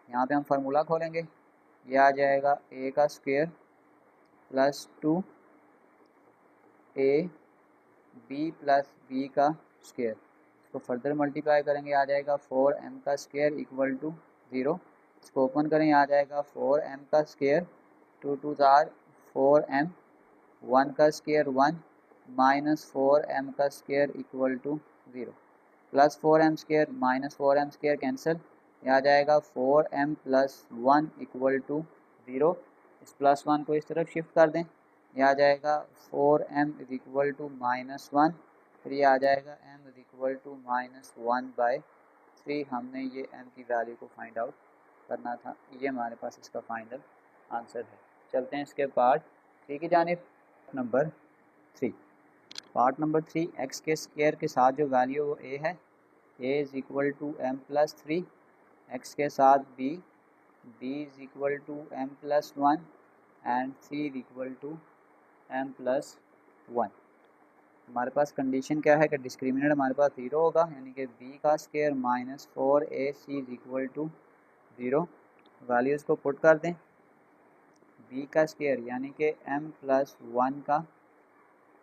यहाँ पे हम फार्मूला खोलेंगे, ये आ जाएगा a का स्क्वायर + 2 a b + b का स्क्वायर, इसको फर्दर मल्टीप्लाई करेंगे, आ जाएगा 4m का स्क्वायर इक्वल टू 0। इसको ओपन करें, आ जाएगा 4m का स्क्वायर, 2 2 जार 4m, 1 का स्क्वायर 1 -4m का square equal to 0, + 4m square -4m square cancel, यह आ जाएगा 4m + 1 इक्वल टू 0। इस +1 को इस तरफ शिफ्ट कर दें, यह आ जाएगा 4m इज इक्वल टू -1, फिर ये आ जाएगा m इज इक्वल टू -1/3। हमने ये m की वैल्यू को फाइंड आउट करना था, ये हमारे पास इसका फाइनल आंसर है। चलते हैं इसके पार्ट 3 की जानिब। नंबर 3, पार्ट नंबर 3, एक्स के स्क्वायर के साथ जो वैल्यू वो a है, a is equal to m + 3, x के साथ b b is equal to m+1 and c is equal to m+1। हमारे पास कंडीशन क्या है कि डिस्क्रिमिनेंट हमारे पास 0 होगा, यानी कि b का square minus 4ac is equal to 0। Values को पुट कर दें। b का स्क्वायर यानी कि m+1 का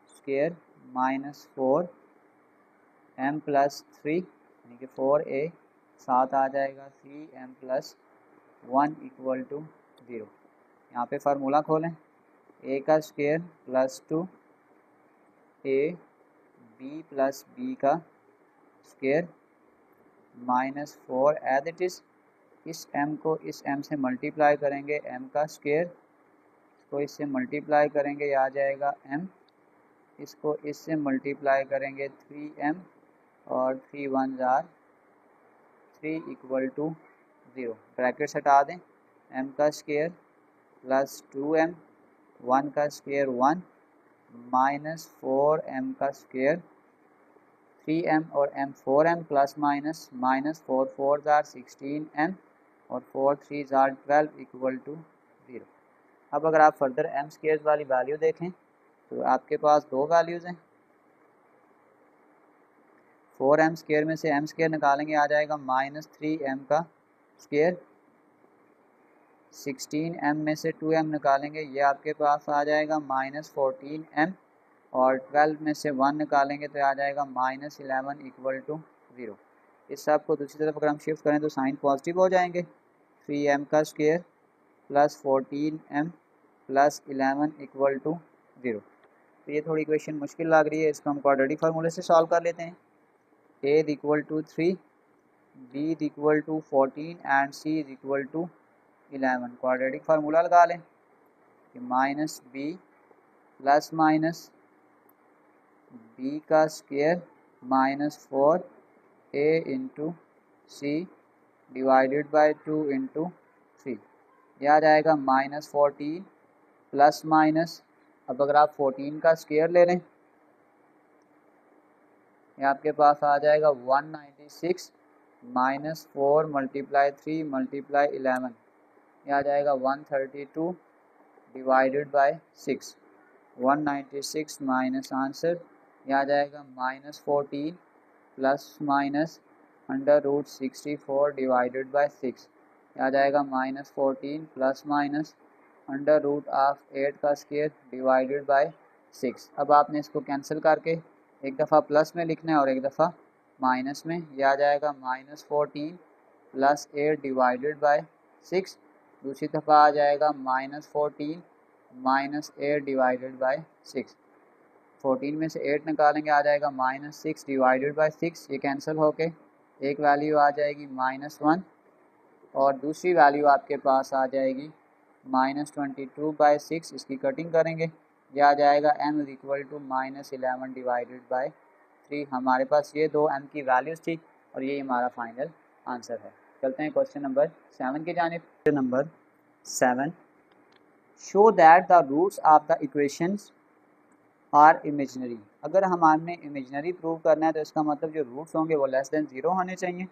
स्क्वायर माइनस 4m+3 यानी कि 4a, साथ आ जाएगा c m+1 इक्वल टू 0। यहाँ पे फार्मूला खोलें, a का स्क्वायर प्लस 2a b प्लस b का square minus 4 as it is. इस m को इस m से मल्टीप्लाई करेंगे, m का स्क्वायर इसको इससे मल्टीप्लाई करेंगे, ये आ जाएगा m, इसको इससे मल्टीप्लाई करेंगे 3m और 3 1 जार 3 इक्वल टू 0। ब्रैकेट्स हटा दें, m का स्क्वायर प्लस 2m, 1 का स्क्वायर 1 माइनस 4m का स्क्वायर 3m और m 4m plus minus minus 4 4 jar 16m और 4 3 जार 12 इक्वल टू 0। अब अगर आप फर्दर m स्क्वायर वाली वैल्यू देखें तो आपके पास दो वैल्यूज़ हैं। 4m स्क्वायर में से m स्क्वायर निकालेंगे, आ जाएगा माइनस 3m का स्क्वायर। 16m में से 2m निकालेंगे, ये आपके पास आ जाएगा माइनस 14m और 12 में से 1 निकालेंगे तो आ जाएगा माइनस 11 इक्वल टू 0। इस सब को दूसरी तरफ अगर हम शिफ्ट करें तो साइन पॉजिटिव हो जाएंगे। 3m का square plus 14m plus 11 equal to 0। तो ये थोड़ी इक्वेशन मुश्किल लग रही है, इसको हम क्वाड्रेटिक फार्मूले से सॉल्व कर लेते हैं। a is equal to 3, b is equal to 14 and c is equal to 11। Quadratic formula लगा लें कि minus b plus minus b का square minus 4a into c divided by 2 into 3, यह आ जाएगा माइनस 14 प्लस माइनस। अब अगर आप 14 का स्क्वायर ले लें, ये आपके पास आ जाएगा 196 माइनस 4 मल्टीप्लाई 3 मल्टीप्लाई 11, ये आ जाएगा 132 डिवाइडेड बाई 6। 196 माइनस आंसर, ये आ जाएगा minus 14 plus minus under root 64 divided by 6, ये आ जाएगा minus 14 plus minus under root of 8 का स्क्वायर डिवाइडेड बाई 6। अब आपने इसको कैंसिल करके एक दफ़ा प्लस में लिखना है और एक दफ़ा माइनस में, यह आ जाएगा माइनस 14 प्लस 8 डिवाइडेड बाई 6। दूसरी दफ़ा आ जाएगा माइनस 14 माइनस 8 डिवाइडेड बाई 6। 14 में से 8 निकालेंगे, आ जाएगा माइनस 6 डिवाइडेड बाई 6, ये कैंसिल होके एक वैल्यू आ जाएगी -1 और दूसरी वैल्यू आपके पास आ जाएगी -22/6। इसकी कटिंग करेंगे, यह आ जाएगा m is equal to -11 divided by 3। हमारे पास ये दो m की वैल्यूज़ थी और ये हमारा फाइनल आंसर है। चलते हैं क्वेश्चन नंबर 7 की जानिब। Question number 7, show that the roots of the equations are imaginary. अगर हमारे इमेजनरी प्रूव करना है तो इसका मतलब जो रूट्स होंगे वो लेस देन 0 होने चाहिए।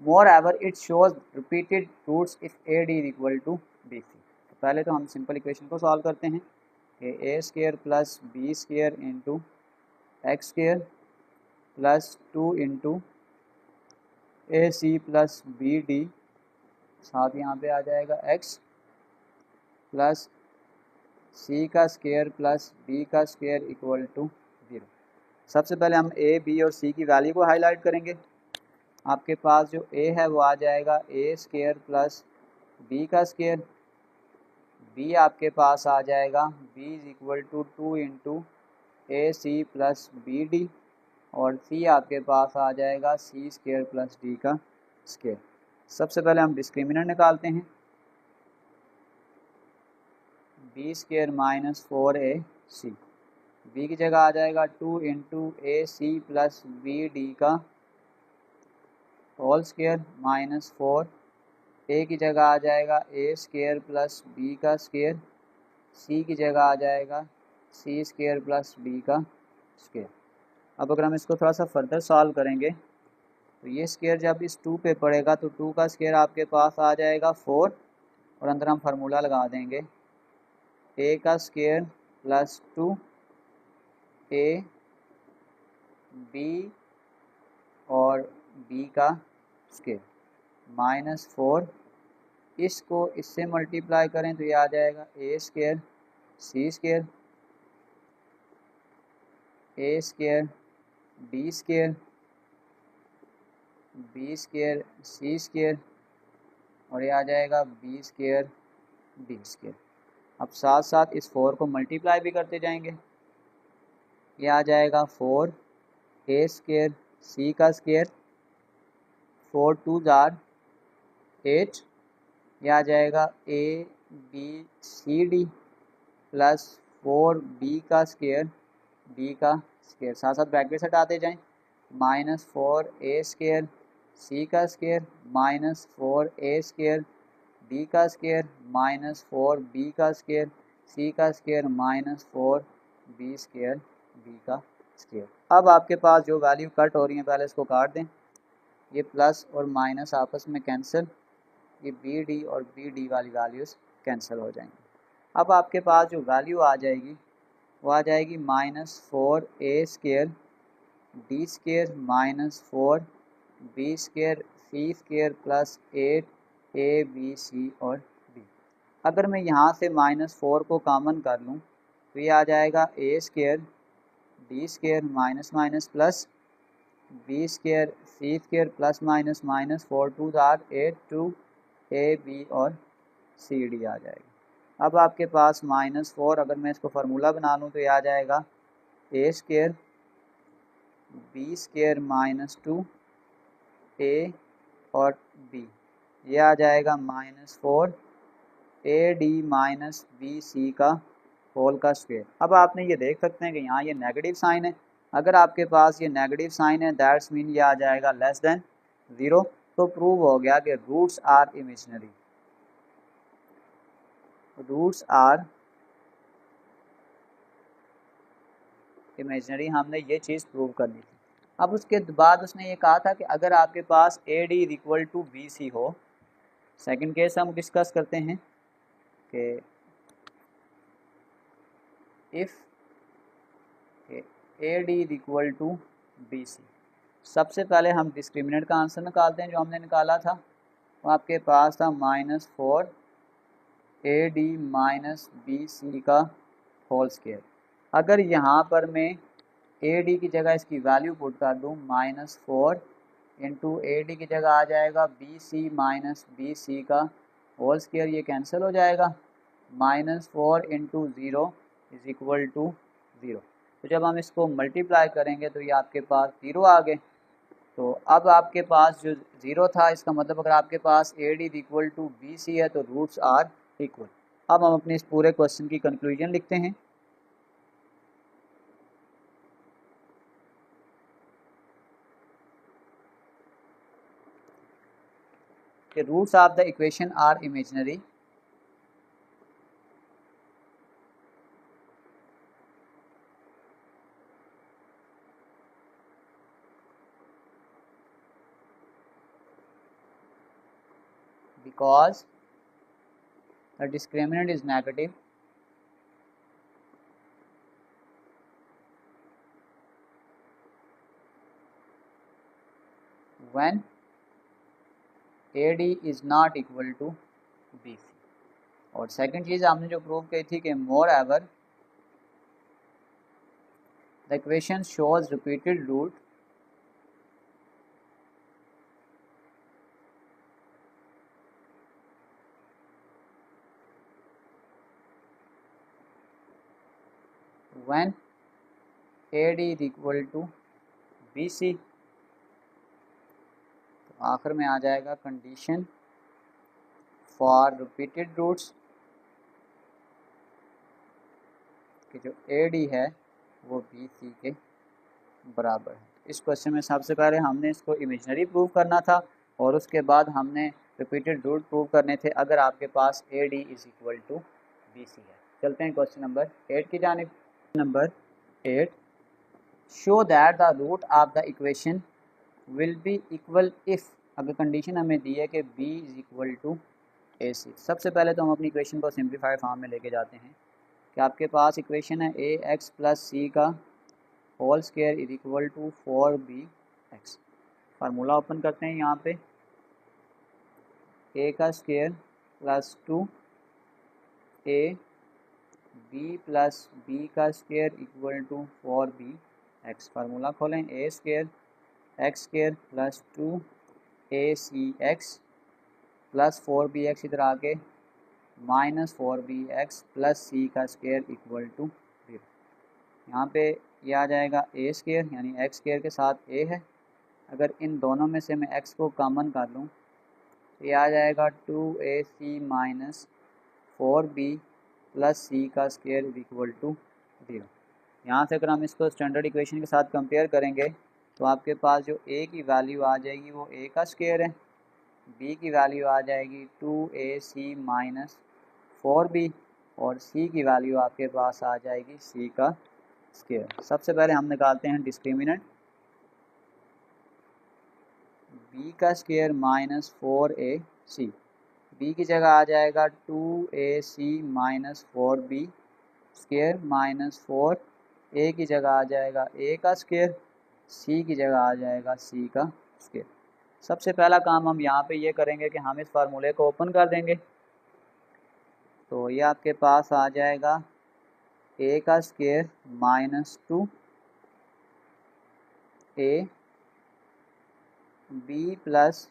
Moreover it shows repeated roots if A D is equal to B C. तो पहले तो हम सिंपल इक्वेशन को सॉल्व करते हैं कि A square plus B square into X square plus 2 into A C plus B D, साथ यहाँ पे आ जाएगा एक्स प्लस सी का स्क्वायर प्लस बी का स्क्वायर इक्वल टू 0। सबसे पहले हम ए बी और सी की वैल्यू को हाईलाइट करेंगे। आपके पास जो ए है वो आ जाएगा ए स्क्वायर प्लस बी का स्क्वायर, बी आपके पास आ जाएगा b is equal to 2 into A C plus B d और सी आपके पास आ जाएगा सी स्क्वायर प्लस डी का स्क्वायर। सबसे पहले हम डिस्क्रिमिनेंट निकालते हैं, B square minus 4ac, b की जगह आ जाएगा 2 इंटू ए सी प्लस बी डी का होल स्क्वायर माइनस 4, ए की जगह आ जाएगा ए स्क्वायर प्लस बी का स्क्वायर, सी की जगह आ जाएगा सी स्क्वायर प्लस बी का स्क्वायर। अब अगर हम इसको थोड़ा सा फर्दर सॉल्व करेंगे तो ये स्क्वायर जब इस 2 पे पड़ेगा तो 2 का स्क्वायर आपके पास आ जाएगा 4 और अंदर हम फार्मूला लगा देंगे ए का स्क्वायर प्लस 2 ए बी और बी का स्क्वायर माइनस 4, इसको इससे मल्टीप्लाई करें तो ये आ जाएगा ए square C square A square B square B square C square और ये आ जाएगा बी स्क्वायर डी स्क्वायर। अब साथ साथ इस 4 को मल्टीप्लाई भी करते जाएंगे, ये आ जाएगा 4 ए स्क्वायर सी का स्क्वायर 4 2 जार 8, यह आ जाएगा a b c d plus 4 b का स्क्वायर डी का स्क्वायर, साथ साथ ब्रैकेट हटाते जाएं, माइनस 4 ए स्क्वायर सी का square minus 4 a square d का स्क्वायर माइनस 4 बी का स्क्वायर सी का square minus 4 b square d का स्क्वायर। अब आपके पास जो वैल्यू कट हो रही है पहले इसको काट दें, ये प्लस और माइनस आपस में कैंसिल, ये बी डी और बी डी वाली वैल्यूज़ कैंसिल हो जाएंगी। अब आपके पास जो वैल्यू आ जाएगी वो आ जाएगी minus 4 a square D square minus 4 b square C square plus 8 a b c और डी। अगर मैं यहाँ से माइनस 4 को कॉमन कर लूँ तो ये आ जाएगा ए square D square minus minus plus B square C square plus minus minus 4 2 8 2 A B और सी डी आ जाएगा। अब आपके पास माइनस 4, अगर मैं इसको फार्मूला बना लूँ तो ये आ जाएगा ए square B square minus 2 a और बी, ये आ जाएगा minus 4 a d minus b c का होल का स्क्वायर। अब आपने ये देख सकते हैं कि यहाँ ये नेगेटिव साइन है, अगर आपके पास ये नेगेटिव साइन है दैट्स मीन ये आ जाएगा लेस देन 0, तो प्रूव हो गया कि roots are imaginary, roots are imaginary, हमने ये चीज़ प्रूव करनी थी। अब उसके बाद उसने ये कहा था कि अगर आपके पास A D is equal to B C हो, सेकंड केस हम डिस्कस करते हैं कि if A D is equal to B C. सबसे पहले हम डिस्क्रिमिनेंट का आंसर निकालते हैं, जो हमने निकाला था वो आपके पास था minus 4 a d minus b c का होल स्क्वायर। अगर यहाँ पर मैं ए डी की जगह इसकी वैल्यू पुट कर दूँ माइनस 4 इंटू ए डी की जगह आ जाएगा b c minus b c का होल स्क्वायर, ये कैंसिल हो जाएगा, minus 4 into 0 is equal to 0। तो जब हम इसको मल्टीप्लाई करेंगे तो ये आपके पास 0 आ गए। तो अब आपके पास जो 0 था, इसका मतलब अगर आपके पास A D equal to B C है तो रूट्स आर इक्वल। अब हम अपने इस पूरे क्वेश्चन की कंक्लूजन लिखते हैं। कि roots of the equation are imaginary, because the discriminant is negative when AD is not equal to BC। और सेकंड चीज़ हमने जो प्रूव की थी कि moreover the equation shows repeated root when AD is equal to BC। तो आखिर में आ जाएगा कंडीशन फॉर रिपीटेड रूट्स कि जो AD है वो BC के बराबर है। इस क्वेश्चन में सबसे पहले हमने इसको इमेजिनरी प्रूव करना था और उसके बाद हमने रिपीटेड रूट प्रूव करने थे अगर आपके पास AD is equal to BC है। चलते हैं क्वेश्चन नंबर 8 की जानिब। Number 8, show that the root of the equation will be equal if, अगर कंडीशन हमें दी है कि b is equal to a c. सबसे पहले तो हम अपनी इक्वेशन को सिंप्लीफाइड फॉर्म में लेके जाते हैं कि आपके पास इक्वेशन है ए एक्स प्लस सी का whole square is equal to 4bx। Formula open करते हैं यहाँ पे, ए का square plus 2a b plus B का square equal to 4bx। Formula खोलें, a square x square plus 2ac(x) plus 4bx इधर आके माइनस 4bx प्लस सी का स्क्वायर इक्वल टू 0। यहाँ पे ये आ जाएगा ए स्क्वायर यानी एक्स स्क्वायर के साथ ए है। अगर इन दोनों में से मैं x को कॉमन कर लूँ तो ये आ जाएगा 2ac माइनस 4b प्लस सी का स्क्वायर इज इक्वल टू 0। यहाँ से अगर हम इसको स्टैंडर्ड इक्वेशन के साथ कंपेयर करेंगे तो आपके पास जो a की वैल्यू आ जाएगी वो a का स्क्वायर है, b की वैल्यू आ जाएगी 2ac माइनस 4b और c की वैल्यू आपके पास आ जाएगी c का स्क्वायर। सबसे पहले हम निकालते हैं डिस्क्रिमिनेंट, b का स्क्वायर माइनस 4ac, b की जगह आ जाएगा 2ac minus 4b square minus 4, a की जगह आ जाएगा a का स्क्वायर, c की जगह आ जाएगा c का स्क्वायर। सबसे पहला काम हम यहाँ पे ये करेंगे कि हम इस फार्मूले को ओपन कर देंगे। तो ये आपके पास आ जाएगा a का स्क्वायर माइनस 2a b प्लस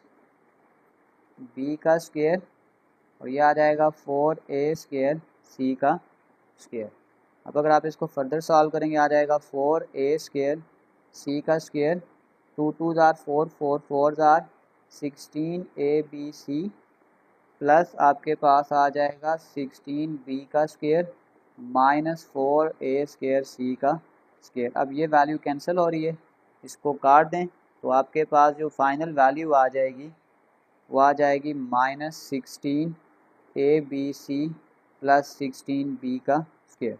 b का स्क्वायर और ये आ जाएगा 4a स्क्वायर c का स्क्वायर। अब अगर आप इसको फर्दर सॉल्व करेंगे आ जाएगा 4a स्क्वायर c का square, 2 2 are 4 4 4 are 16abc plus आपके पास आ जाएगा 16b का square minus 4a square c का स्क्वायर। अब ये वैल्यू कैंसिल हो रही है, इसको काट दें तो आपके पास जो फाइनल वैल्यू आ जाएगी वो आ जाएगी माइनस 16abc प्लस 16b का स्क्वायर।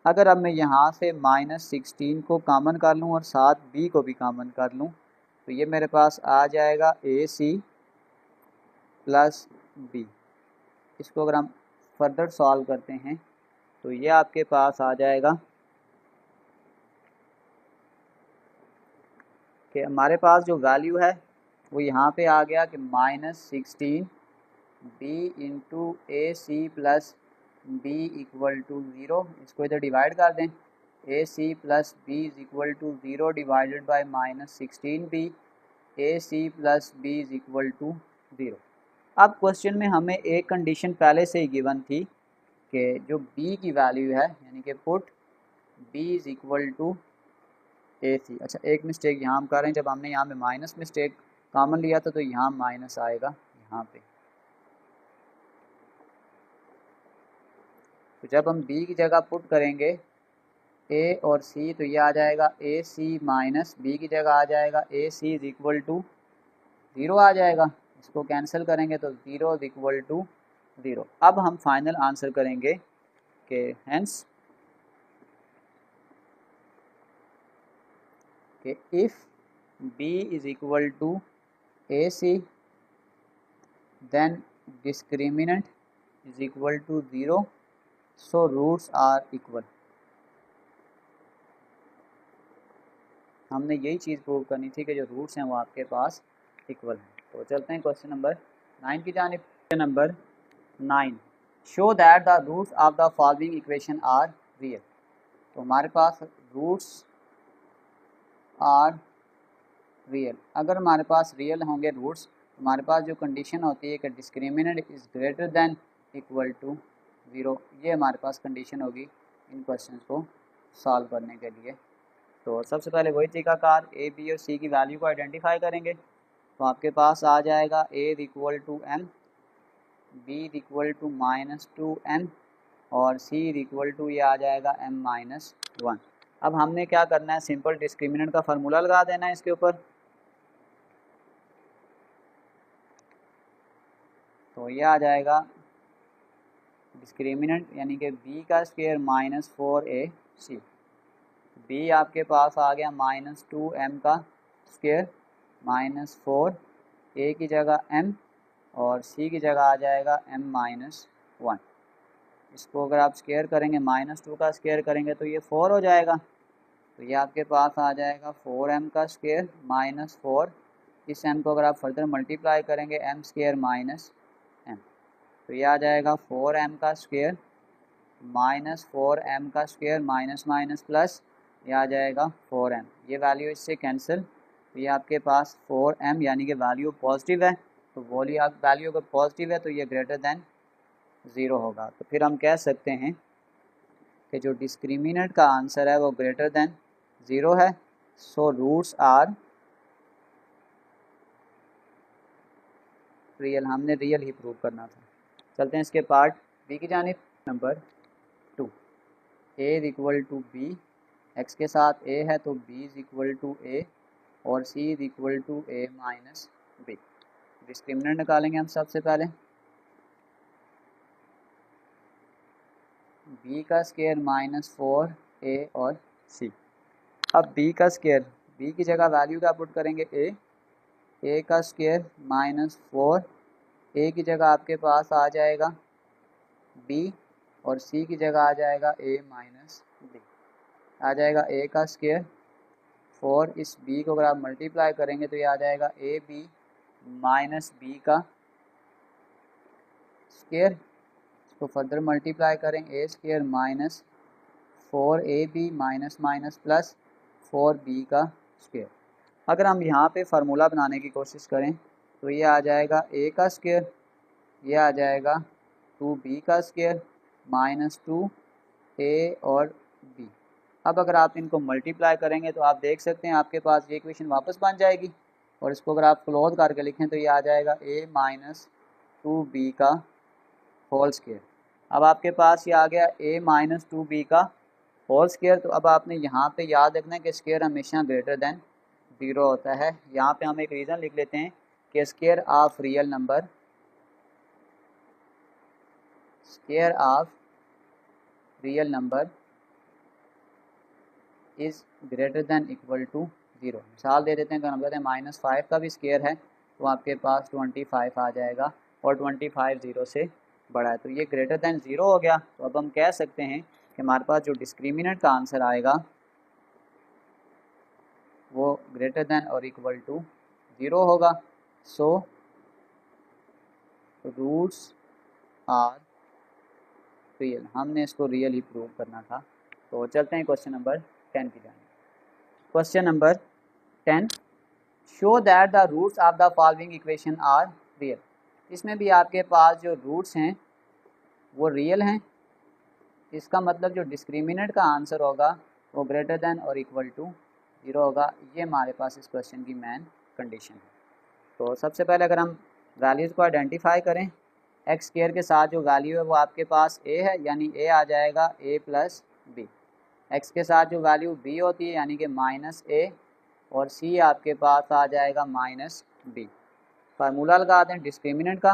अगर अब मैं यहाँ से माइनस 16 को कॉमन कर लूँ और साथ b को भी कॉमन कर लूँ तो ये मेरे पास आ जाएगा ac प्लस b। इसको अगर हम फर्दर सॉल्व करते हैं तो ये आपके पास आ जाएगा कि हमारे पास जो वैल्यू है वो यहाँ पे आ गया कि minus 16 b into A C plus b equal to 0। इसको इधर डिवाइड कर दें, a C plus b is equal to 0 divided by minus 16b, a C plus b is equal to 0। अब क्वेश्चन में हमें एक कंडीशन पहले से ही गिवन थी कि जो b की वैल्यू है यानी कि put b is equal to a c. अच्छा एक मिस्टेक यहाँ हम कर रहे हैं, जब हमने यहाँ पे माइनस मिस्टेक कॉमन लिया था तो यहाँ माइनस आएगा यहाँ पे। तो जब हम b की जगह पुट करेंगे a और c तो ये आ जाएगा ए सी माइनस बी की जगह आ जाएगा ए सी इज इक्वल टू 0 आ जाएगा। इसको कैंसिल करेंगे तो 0 इज इक्वल टू 0। अब हम फाइनल आंसर करेंगे कि हेंस कि if b is equal to a c then discriminant is equal to 0 so roots are equal. हमने यही चीज़ प्रूव करनी थी कि जो रूट्स हैं वो आपके पास इक्वल हैं। तो चलते हैं क्वेश्चन नंबर 9 की जानिब। Question number 9, show that the roots of the following equation are real. तो हमारे पास रूट्स आर रियल, अगर हमारे पास रियल होंगे रूट्स हमारे पास जो कंडीशन होती है कि discriminant is greater than equal to 0, ये हमारे पास कंडीशन होगी इन क्वेश्चंस को सॉल्व करने के लिए। तो सबसे पहले वही तरीकाकार ए बी और सी की वैल्यू को आइडेंटिफाई करेंगे। तो आपके पास आ जाएगा a equal to m, b equal to minus 2m और सी इक्वल टू ये आ जाएगा m माइनस 1। अब हमने क्या करना है, सिंपल डिस्क्रिमिनेंट का फार्मूला लगा देना है इसके ऊपर। तो ये आ जाएगा डिस्क्रिमिनेंट यानी कि b का स्क्वायर माइनस 4ac, b आपके पास आ गया माइनस 2m का स्क्वायर माइनस 4, a की जगह m और c की जगह आ जाएगा m-1। इसको अगर आप स्क्वायर करेंगे, -2 का स्क्वायर करेंगे तो ये 4 हो जाएगा। तो ये आपके पास आ जाएगा 4m का स्क्वायर -4। इस m को अगर आप फर्दर मल्टीप्लाई करेंगे m² -m, तो ये आ जाएगा 4m का स्क्वायर -4m का स्क्वायर माइनस माइनस प्लस, ये आ जाएगा 4m। ये वैल्यू इससे कैंसिल, तो ये आपके पास 4m यानी कि वैल्यू पॉजिटिव है। तो वैल्यू अगर पॉजिटिव है तो ये ग्रेटर देन 0 होगा। तो फिर हम कह सकते हैं कि जो डिस्क्रिमिनेंट का आंसर है वो ग्रेटर देन 0 है। So roots are real. हमने रियल ही प्रूव करना था। चलते हैं इसके पार्ट बी की जानिब। Number 2, a is equal to b. X के साथ a है तो b is equal to a और c is equal to a minus b। Discriminant निकालेंगे हम सबसे पहले। b का स्क्वायर -4a और c। अब b का स्क्वायर, b की जगह वैल्यू क्या पुट करेंगे a का स्क्वायर -4, a की जगह आपके पास आ जाएगा b और c की जगह आ जाएगा a माइनस b। आ जाएगा a का स्क्वायर 4, इस b को अगर आप मल्टीप्लाई करेंगे तो ये आ जाएगा ए बी माइनस बी का स्क्वायर। इसको फर्दर मल्टीप्लाई करें a² minus 4ab minus minus plus 4b का स्क्वायर। अगर हम यहाँ पे फार्मूला बनाने की कोशिश करें तो ये आ जाएगा a का स्क्वायर, ये आ जाएगा 2b का स्क्वायर माइनस 2a और b। अब अगर आप इनको मल्टीप्लाई करेंगे तो आप देख सकते हैं आपके पास ये इक्वेशन वापस बन जाएगी। और इसको अगर आप क्लोज करके लिखें तो ये आ जाएगा a माइनस 2b का होल स्क्वायर। अब आपके पास ये आ गया a माइनस 2b का होल स्क्वायर। तो अब आपने यहाँ पे याद रखना है कि स्क्वायर हमेशा ग्रेटर देन 0 होता है। यहाँ पे हम एक रीज़न लिख लेते हैं कि square of real number, square of real number is greater than equal to 0। मिसाल दे देते हैं, अगर हम कहते हैं -5 का भी स्क्वायर है तो आपके पास 25 आ जाएगा और 25 0 से बड़ा है, तो ये ग्रेटर देन 0 हो गया। तो अब हम कह सकते हैं कि हमारे पास जो डिस्क्रिमिनेंट का आंसर आएगा वो ग्रेटर देन और इक्वल टू 0 होगा। So roots are real. हमने इसको रियल ही प्रूव करना था। तो चलते हैं क्वेश्चन नंबर 10 की जानिब। Question number 10, show that the roots of the following equation are real. इसमें भी आपके पास जो रूट्स हैं वो रियल हैं। इसका मतलब जो डिस्क्रिमिनेंट का आंसर होगा वो ग्रेटर देन और इक्वल टू 0 होगा। ये हमारे पास इस क्वेश्चन की मेन कंडीशन है। तो सबसे पहले अगर हम वैल्यूज़ को आइडेंटिफाई करें, एक्स स्क्वायर के साथ जो वैल्यू है वो आपके पास a है, यानी a आ जाएगा a प्लस बी। एक्स के साथ जो वैल्यू b होती है यानी कि -a, और c आपके पास आ जाएगा -b। फार्मूला लगा दें डिस्क्रिमिनेंट का,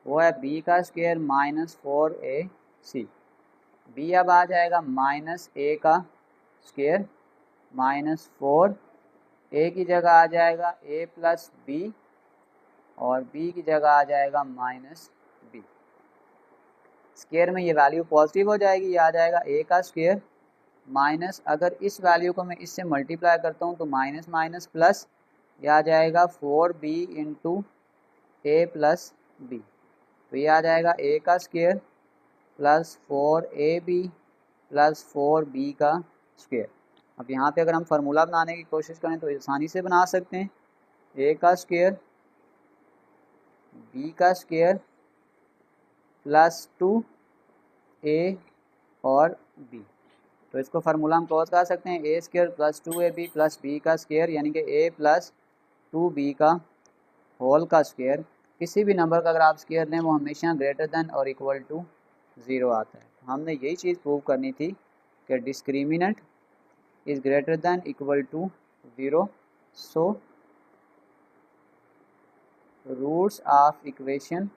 वो है b का स्क्वायर -4ac। b अब आ जाएगा -a का स्क्वायर -4, a की जगह आ जाएगा a प्लस b और b की जगह आ जाएगा -b। स्क्वायर में ये वैल्यू पॉजिटिव हो जाएगी, ये आ जाएगा a का स्क्वायर माइनस, अगर इस वैल्यू को मैं इससे मल्टीप्लाई करता हूँ तो माइनस माइनस प्लस, ये आ जाएगा 4b into a plus b। तो ये आ जाएगा a का square plus 4ab plus 4b का स्क्वायर। अब यहाँ पे अगर हम फार्मूला बनाने की कोशिश करें तो आसानी से बना सकते हैं। a का स्क्वायर b का स्क्वायर प्लस 2a और b। तो इसको फार्मूला हम क्लोज कर सकते हैं, a square plus 2ab plus b का स्क्वायर यानी कि a प्लस 2b का होल का स्क्वायर। किसी भी नंबर का अगर आप स्क्वायर लें वो हमेशा ग्रेटर देन और इक्वल टू 0 आता है। हमने यही चीज़ प्रूव करनी थी कि discriminant is greater than equal to 0। So roots of equation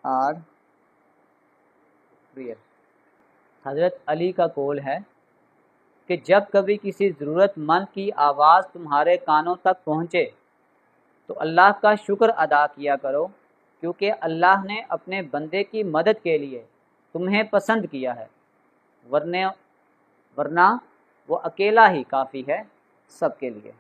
are real. Hazrat Ali का कौल है कि जब कभी किसी ज़रूरतमंद की आवाज़ तुम्हारे कानों तक पहुँचे तो अल्लाह का शुक्र अदा किया करो, क्योंकि अल्लाह ने अपने बंदे की मदद के लिए तुम्हें पसंद किया है, वरना वो अकेला ही काफ़ी है सबके लिए।